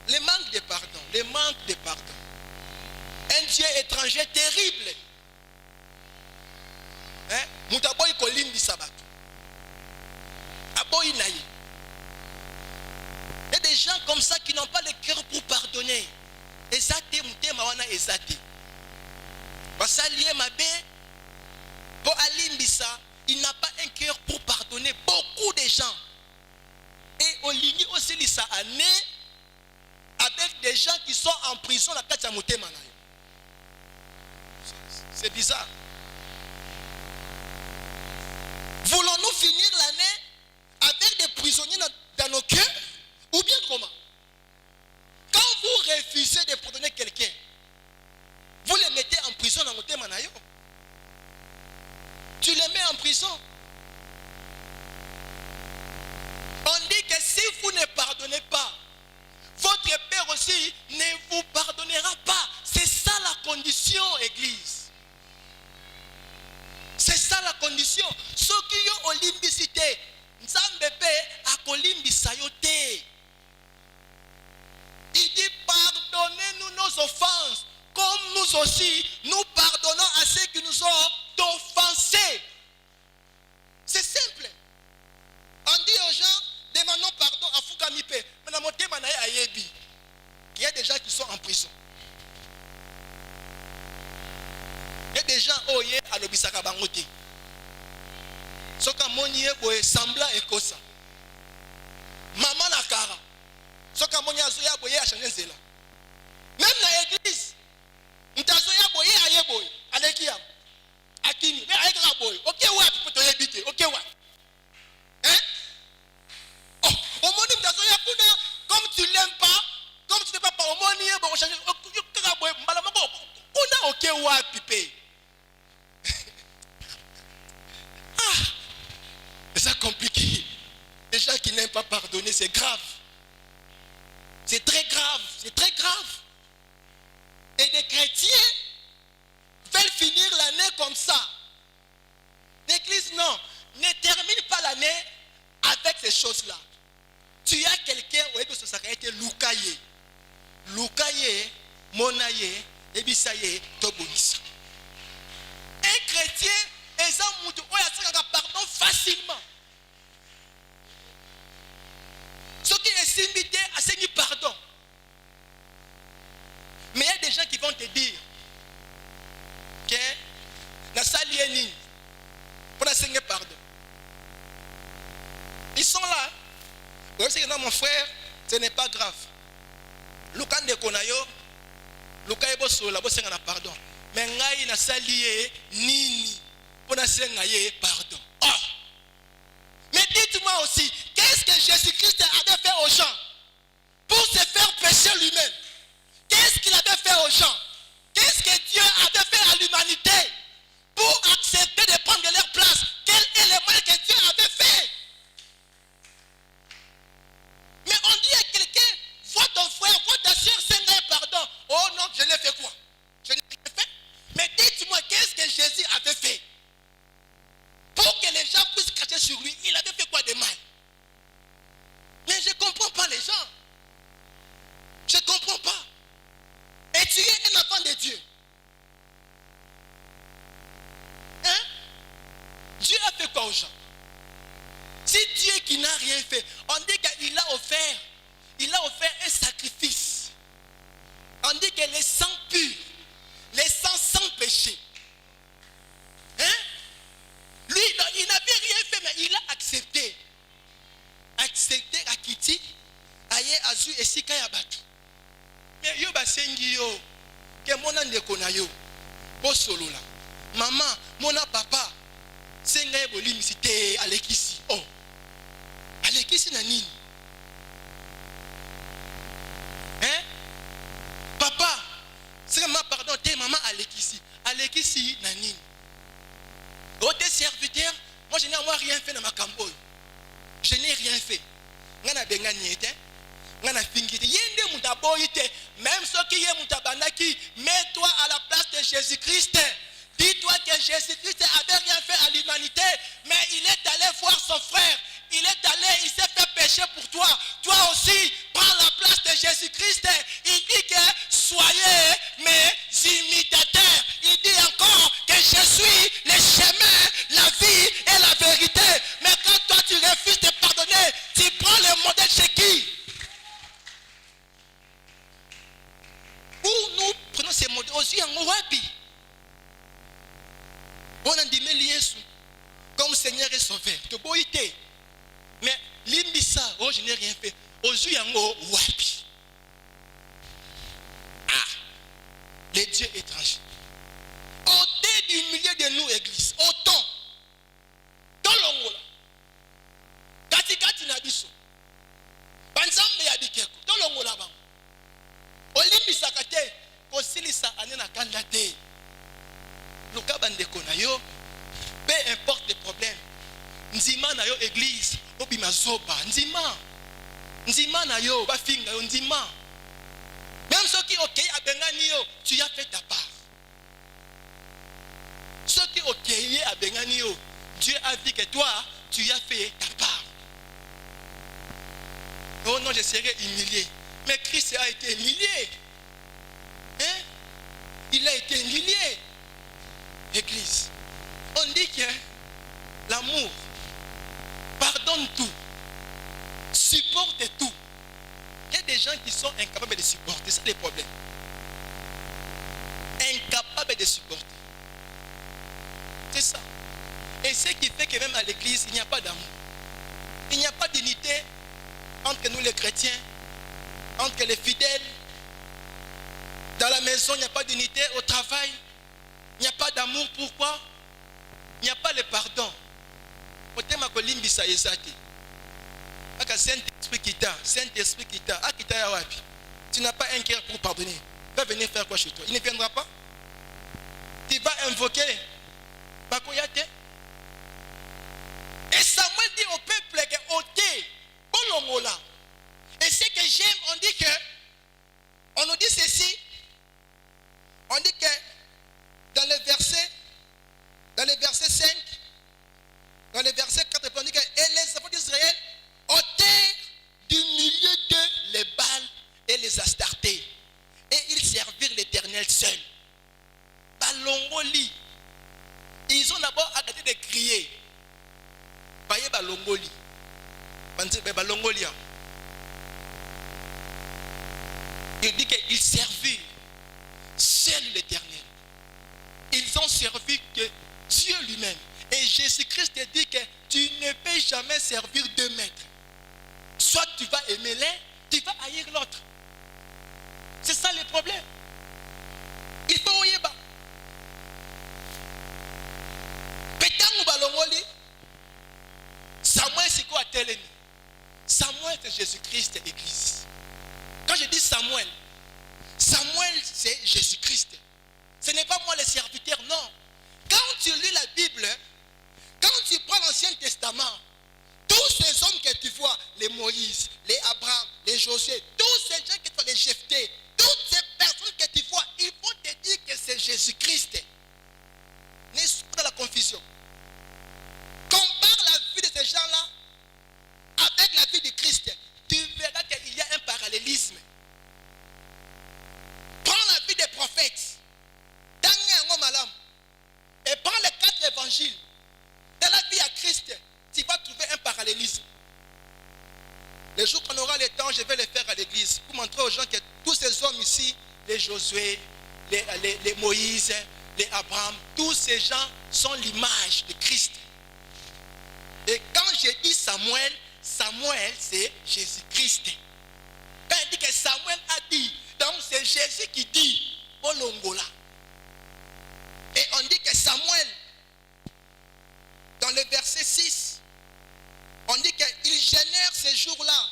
Le manque de pardon. Le manque de pardon. Un Dieu étranger terrible. Moutaboy kolimbi sabato. Aboy naï. Il y a des gens comme ça qui n'ont pas le cœur pour pardonner. Ezate mutema wana ezate. Basalié mabe. Pour alimbisa, il n'a pas un cœur pour pardonner beaucoup de gens. Et au ligne aussi lisa année avec des gens qui sont en prison la katia mutema na. C'est bizarre. Voulons-nous finir l'année avec des prisonniers dans nos cœurs? Ou bien comment? Quand vous refusez de pardonner quelqu'un, vous les mettez en prison dans votre manayo. Tu les mets en prison. On dit que si vous ne pardonnez pas, votre Père aussi ne vous pardonnera pas. C'est ça la condition, Église. C'est ça la condition. Ceux qui ont olimbicité, Nzambepe a kolimbisayote. Il dit pardonnez-nous nos offenses, comme nous aussi nous pardonnons à ceux qui nous ont offensés. C'est simple. On dit aux gens, demandons pardon à Fukamipe. Il y a des gens qui sont en prison. Il y a des gens qui sont à l'obisaka bangote. Ce qui semblant et cosa. Maman Nakara. Ce qui a changé cela. Même dans l'église, nous avons boyé à Yeboy, à l'Ekiam, à Kini, mais avec la boy. Ok, ouais, tu peux te habiter. Ok, ouais. Hein? Oh, au monde, nous avons comme tu l'aimes pas, comme tu ne pas au monde, il va changer. Ok, ouais, pipé. Ah, c'est compliqué. Les gens qui n'aiment pas pardonner, c'est grave. C'est très grave, c'est très grave. Et les chrétiens veulent finir l'année comme ça. L'église, non, ne termine pas l'année avec ces choses-là. Tu as quelqu'un, oui, ça a été loukaye. Lukaye, Monaye, Ebisaye, Tobonisa. Un chrétien, pardon facilement. Ce qui est invité à saigner pardon. Mais il y a des gens qui vont te dire que la saliénie pour saigner pardon. Ils sont là. Vous savez que mon frère, ce n'est pas grave. Lukan de Konayo, Luka ebo sola, bo senga na pardon. Mais ngai na salié nini pour saigner pardon. Oh. Mais dites-moi aussi, qu'est-ce que Jésus-Christ avait fait aux gens pour se faire pécher lui-même? Qu'est-ce qu'il avait fait aux gens? Qu'est-ce que Dieu avait fait à l'humanité pour accepter de prendre leur place? Quel est le mal que Dieu avait fait? Mais on dit à quelqu'un, vois ton frère, vois ta soeur, Seigneur, pardon. Oh non, je l'ai fait quoi? Je n'ai rien fait. Mais dites-moi, qu'est-ce que Jésus avait fait pour que les gens puissent cracher sur lui? Il avait fait quoi de mal? Mais je ne comprends pas les gens. Je ne comprends pas. Et tu es un enfant de Dieu. Hein? Dieu a fait quoi aux gens? Si Dieu qui n'a rien fait, on dit qu'il a offert un sacrifice. On dit que les sangs purs, les sangs sans péché. Hein? Lui, il n'avait rien fait, mais il a accepté. Accepté Akiti, Aye Azu et Sika Yabatu. Mais yo basengi yo, que mon ande kona yo, bo solo la. Maman, mon papa, senga ye boli misite alekisi. Oh, alekisi na nini? Hein? Papa, c'est ma pardon, te maman alekisi. Alekisi na nini? Oh, tes serviteurs, moi je n'ai rien fait dans ma camboy. Je n'ai rien fait. Ngana bengani ete, ngana fingiti. Yende mutaboite, même ceux qui est mutabanaki, mets-toi à la place de Jésus-Christ. Dis-toi que Jésus-Christ n'avait rien fait à l'humanité, mais il est allé voir son frère. Il est allé, il s'est fait pécher pour toi. Toi aussi, prends la place de Jésus-Christ. Il dit que soyez mes imitateurs. Il dit encore que je suis le chemin, la vie et la vérité. Mais quand toi tu refuses de pardonner, tu prends le modèle chez qui? Où nous prenons ces modèles aussi en Wabi. On a dit, mais Yesu, comme Seigneur et Sauveur, te boité. Mais l'imbissa, oh, je n'ai rien fait. Aux yango Wabi. Ah, les dieux étrangers. Ôtez du milieu de nous, église. Autant. Dans l'ongola. Kati nabiso. Banzambe ya bikeko. Dans l'ongola bang. Olimbisa kate. Kosilisa anena kandate. Luka bandeko na yo. Peu importe les problèmes. Nzima na yo église. Obima zoba. Nzima na yo. Bafinga yo nzima. Même ceux qui ok à Bengani yo. Tu as fait ta part. Ceux qui ok à Bengani yo. Dieu a dit que toi, tu as fait ta part. Oh non, je serai humilié. Mais Christ a été humilié. Hein? Il a été humilié. Église. On dit que l'amour pardonne tout, supporte tout. Il y a des gens qui sont incapables de supporter. C'est le problème. Incapables de supporter. C'est ça. Et ce qui fait que même à l'église, il n'y a pas d'amour. Il n'y a pas d'unité entre nous les chrétiens, entre les fidèles. Dans la maison, il n'y a pas d'unité. Au travail, il n'y a pas d'amour. Pourquoi? Il n'y a pas le pardon. Saint-Esprit qui t'a, Saint-Esprit qui t'a, tu n'as pas un cœur pour pardonner. Va venir faire quoi chez toi? Il ne viendra pas. Tu vas invoquer Bakoyate. Et Samuel dit au peuple que ôtez, bolongola. Et ce que j'aime, on dit que, on nous dit ceci, on dit que dans le verset 5, dans le verset 4, on dit que et les enfants d'Israël ôtèrent du milieu de les Baals et les Astartés. l'Éternel seul. Balongoli. Ils ont d'abord arrêté de crier. Voyez balongoli. Balongoli. Il dit qu'ils servirent seul l'Éternel. Ils ont servi que Dieu lui-même. Et Jésus-Christ te dit que tu ne peux jamais servir deux maîtres. Soit tu vas aimer l'un, tu vas haïr l'autre. C'est ça le problème. Il faut y aller. Pétangu balongoli. Samuel c'est quoi Téléni? Samuel c'est Jésus-Christ Église. Quand je dis Samuel, Samuel c'est Jésus-Christ. Ce n'est pas moi le serviteur, non. Quand tu lis la Bible, quand tu prends l'Ancien Testament, tous ces hommes que tu vois, les Moïse, les Abraham, les Josué, tous ces gens que tu vois, les Jephthé, toutes ces personnes que tu vois, il faut te dire que c'est Jésus-Christ. N'est-ce pas la confusion? Compare la vie de ces gens-là avec la vie de Christ. Tu verras qu'il y a un parallélisme. Prends la vie des prophètes. Et prends les 4 évangiles. Dans la vie à Christ, tu vas trouver un parallélisme. Les jours qu'on aura le temps, je vais les faire à l'église pour montrer aux gens que tous ces hommes ici, les Josué, les Moïse, les Abraham, tous ces gens sont l'image de Christ. Et quand je dis Samuel, Samuel c'est Jésus-Christ. Quand il dit que Samuel a dit, donc c'est Jésus qui dit au Longola. Et on dit que Samuel, dans le verset 6, on dit qu'il génère ces jours-là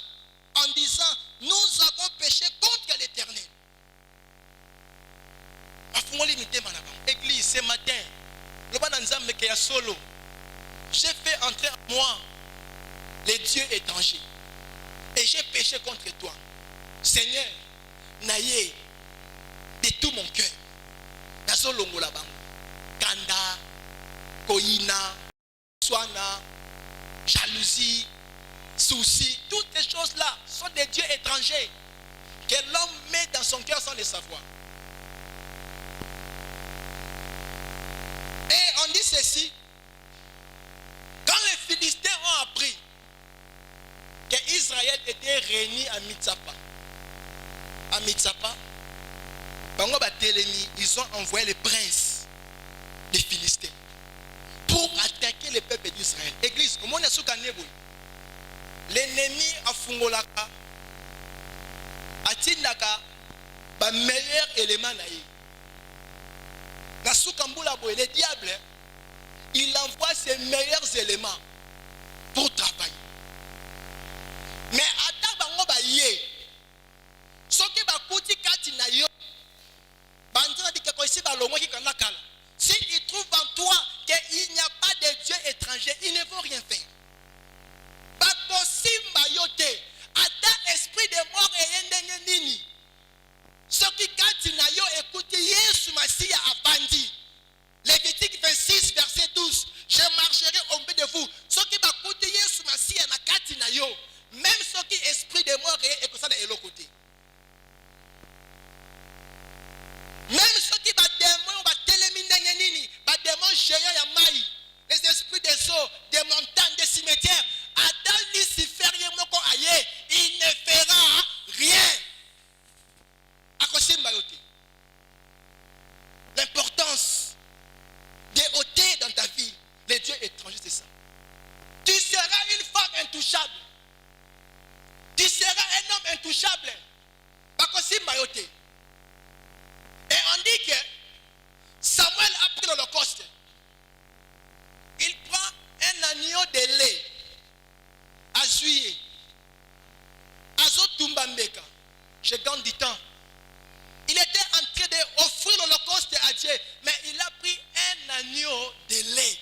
en disant, nous avons péché contre l'Éternel. Église, ce matin, j'ai fait entrer en moi les dieux étrangers. Et j'ai péché contre toi. Seigneur, naïe, de tout mon cœur. Kanda, Koina, Swana, jalousie, souci, toutes ces choses-là sont des dieux étrangers que l'homme met dans son cœur sans le savoir. Et on dit ceci, quand les Philistins ont appris qu'Israël était réuni à Mitsapa, ils ont envoyé les princes des Philistins pour attaquer le peuple d'Israël. Église, l'ennemi a fungolaka, a tindaka, le meilleur élément naïe. Le diable, il envoie ses meilleurs éléments pour travailler. Mais attends, s'il trouve en toi qu'il n'y a pas de Dieu étranger, il ne vaut rien faire. Esprit de mort et nini. Ce qui écoute Yesu Masia a bandi. Lévitique 26, verset 12. Je marcherai au milieu de vous. Ce qui va écouter Yesu Masia na kati na yo. Même ce qui esprit de mort et que ça de l'autre côté. Même ceux qui va démon va téléminer nini, va démon géant ya maï, les esprits des eaux, des montagnes, des cimetières, Adam Lucifer yemoko aye, il ne fera rien. L'importance de ôter dans ta vie les dieux étrangers, c'est ça. Tu seras une femme intouchable. Tu seras un homme intouchable. Et on dit que Samuel a pris l'Holocauste. Il prend un agneau de lait à juillet. Azo Tumbambeka. Je gagne du temps. Il était en train d'offrir l'Holocauste à Dieu, mais il a pris un agneau de lait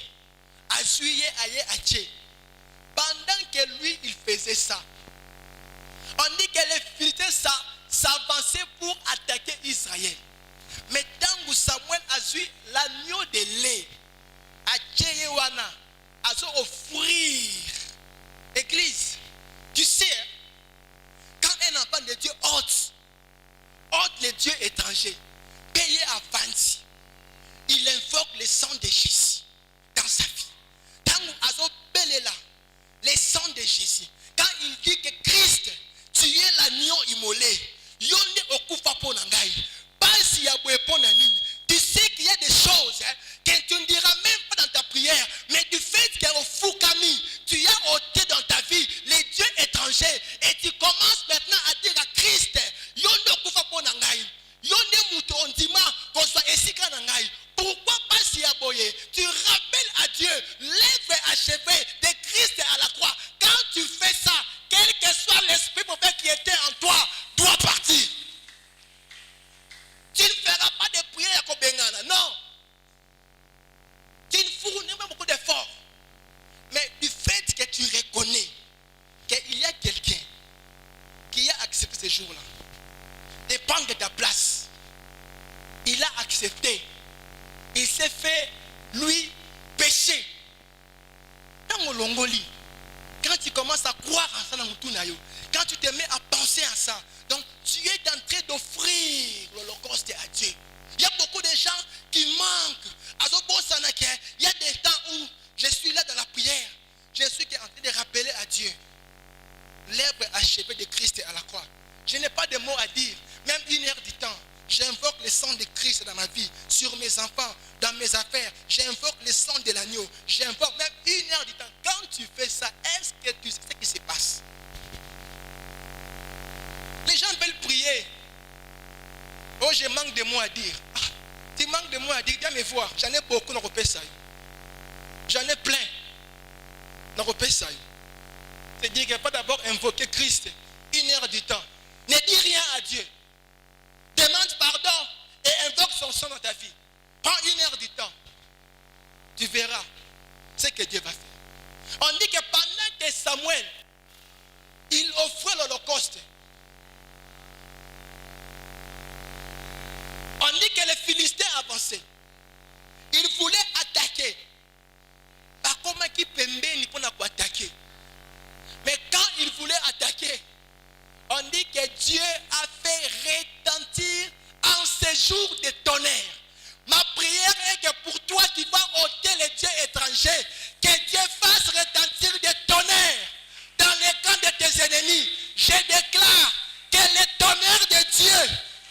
à juillet à Dieu. Pendant que lui, il faisait ça, on dit que les Philistins s'avançaient pour attaquer Israël. Mais tant que Samuel a vu l'agneau de lait à Tchéyewana, à offrir, Église, tu sais, quand un enfant de Dieu ôte les dieux étrangers, payer accepté. Il s'est fait, lui, pécher. Quand tu commences à croire à ça, quand tu te mets à penser à ça, donc tu es en train d'offrir l'Holocauste à Dieu. Il y a beaucoup de gens qui manquent. Il y a des temps où je suis là dans la prière. Je suis en train de rappeler à Dieu l'œuvre achevée de Christ à la croix. Je n'ai pas de mots à dire. Même 1 heure du temps, j'invoque le sang de Christ dans ma vie, sur mes enfants, dans mes affaires. J'invoque le sang de l'agneau. J'invoque même 1 heure du temps. Quand tu fais ça, est-ce que tu sais ce qui se passe? Les gens veulent prier. Oh, je manque de mots à dire. Ah, tu manques de mots à dire, viens me voir. J'en ai beaucoup dans le pays. J'en ai plein dans le pays. C'est-à-dire qu'il ne faut pas d'abord invoquer Christ 1 heure du temps. Ne dis rien à Dieu. Demande pardon et invoque son sang dans ta vie. Prends 1 heure du temps. Tu verras ce que Dieu va faire. On dit que pendant que Samuel, il offrait l'Holocauste, on dit que les Philistins avançaient. Ils voulaient attaquer. Par comment qui peut attaquer? Mais quand ils voulaient attaquer, on dit que Dieu a fait retentir en ce jour de tonnerre. Ma prière est que pour toi qui vas ôter les dieux étrangers, que Dieu fasse retentir des tonnerres dans les camps de tes ennemis. Je déclare que le tonnerre de Dieu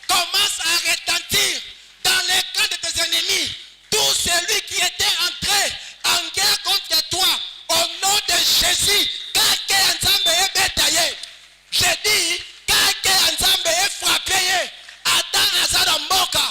commence à retentir dans les camps de tes ennemis. Tout celui qui était entré en guerre contre toi, au nom de Jésus, je dis, quand Nzambe est frappé, attends Azada Mboka,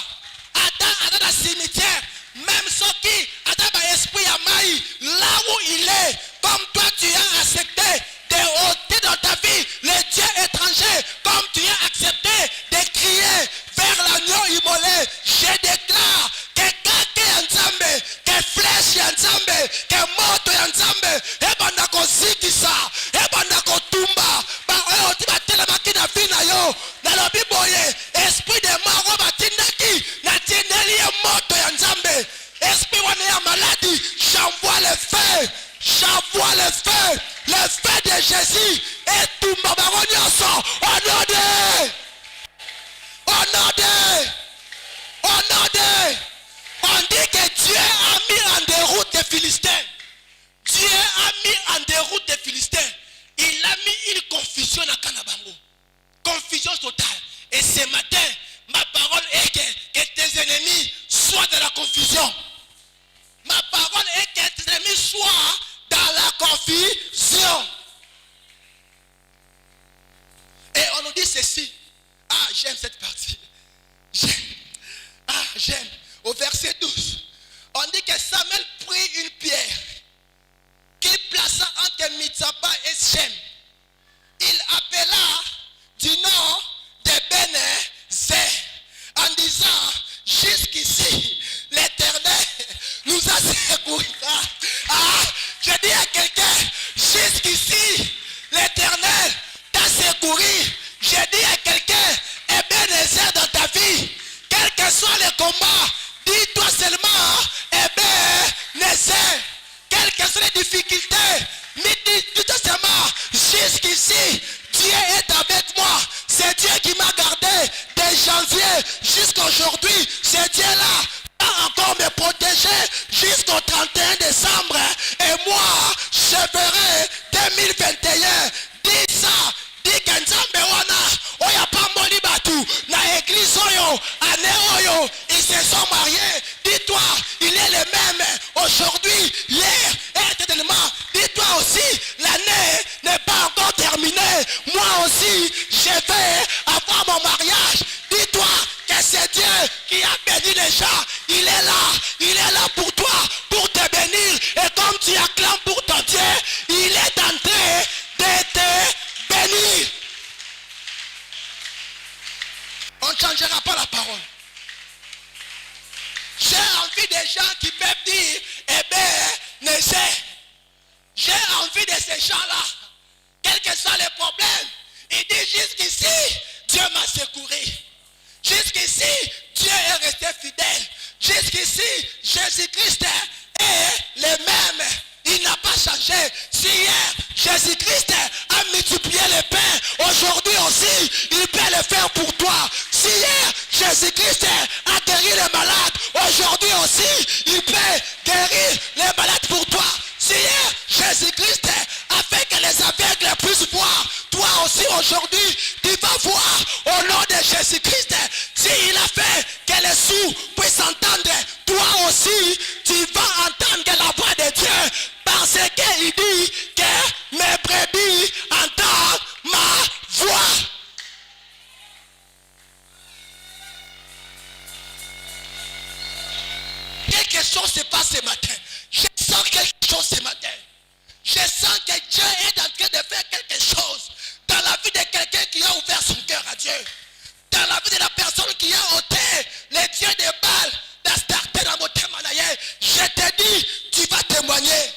attends Azada cimetière, même ceux qui attendent l'esprit à Maï, là où il est, comme toi tu as accepté de ôter dans ta vie les dieux étrangers, comme tu as accepté de crier vers l'agneau immolé, je déclare que kake Nzambe, que flèche Nzambe, que moto Nzambe, et bandako zikisa, et bandako tumba, esprit de mort batindaki na tindeli ya moto ya Nzambe. Esprit wana ya maladie, j'envoie le feu, j'envoie le feu de Jésus et tout mabaronioso on dit que Dieu a mis en déroute les Philistins. Dieu a mis en déroute les Philistins. Il a mis une confusion à Kanabango. Confusion totale. Et ce matin, ma parole est que tes ennemis soient dans la confusion. Ma parole est que tes ennemis soient dans la confusion. Et on nous dit ceci. Ah, j'aime cette partie. J'aime. Au verset 12. On dit que Samuel prit une pierre qu'il plaça entre Mitsapa et Shem. Il appela du nom de Bénézer en disant, jusqu'ici l'Éternel nous a secouru. Je dis à quelqu'un, jusqu'ici l'Éternel t'a secouru. Je dis à quelqu'un, Bénézer dans ta vie, quel que soit le combat, dis-toi seulement, Bénézer, quelles que soient les difficultés, dis-toi seulement, jusqu'ici Dieu est avec moi. C'est Dieu qui m'a gardé de janvier jusqu'à aujourd'hui. C'est Dieu-là qui va encore me protéger jusqu'au 31 décembre. Et moi, je ferai 2021. Dis ça. Dis que Nzambe wana oya pamboli batu na église oyo ane oyo ils se sont mariés. Dis-toi, il est le même aujourd'hui, hier et éternellement. Dis-toi aussi, l'année n'est pas encore terminée. Moi aussi, je vais avoir mon mariage. Dis-toi que c'est Dieu qui a béni les gens. Il est là pour toi, pour te bénir. Et comme tu acclames pour ton Dieu, il est en train de te bénir. On ne changera pas la parole. J'ai envie des gens qui peuvent dire, j'ai envie de ces gens-là, quels que soient les problèmes, ils disent jusqu'ici, Dieu m'a secouru. Jusqu'ici, Dieu est resté fidèle. Jusqu'ici, Jésus-Christ est le même. Il n'a pas changé. Si hier, Jésus-Christ a multiplié les pains, aujourd'hui aussi, il peut le faire pour toi. Si hier, Jésus-Christ a guéri les malades, aujourd'hui aussi, il peut guérir les malades pour toi. Si hier, Jésus-Christ a fait que les aveugles puissent voir, toi aussi aujourd'hui, tu vas voir au nom de Jésus-Christ. S'il a fait que les sourds puissent entendre, toi aussi, tu vas entendre la voix de Dieu. Parce qu'il dit que mes brebis entendent ma voix. Quelque chose se passe ce matin. Je sens quelque chose ce matin. Je sens que Dieu est en train de faire quelque chose dans la vie de quelqu'un qui a ouvert son cœur à Dieu. Dans la vie de la personne qui a ôté les dieux de Baal d'Astarté dans mon témoignage. Je te dis, tu vas témoigner.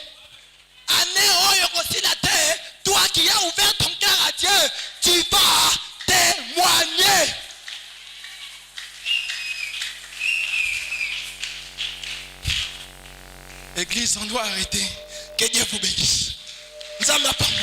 Toi qui as ouvert ton cœur à Dieu, tu vas témoigner. Église, on doit arrêter. Que Dieu vous bénisse. Nous avons la parole.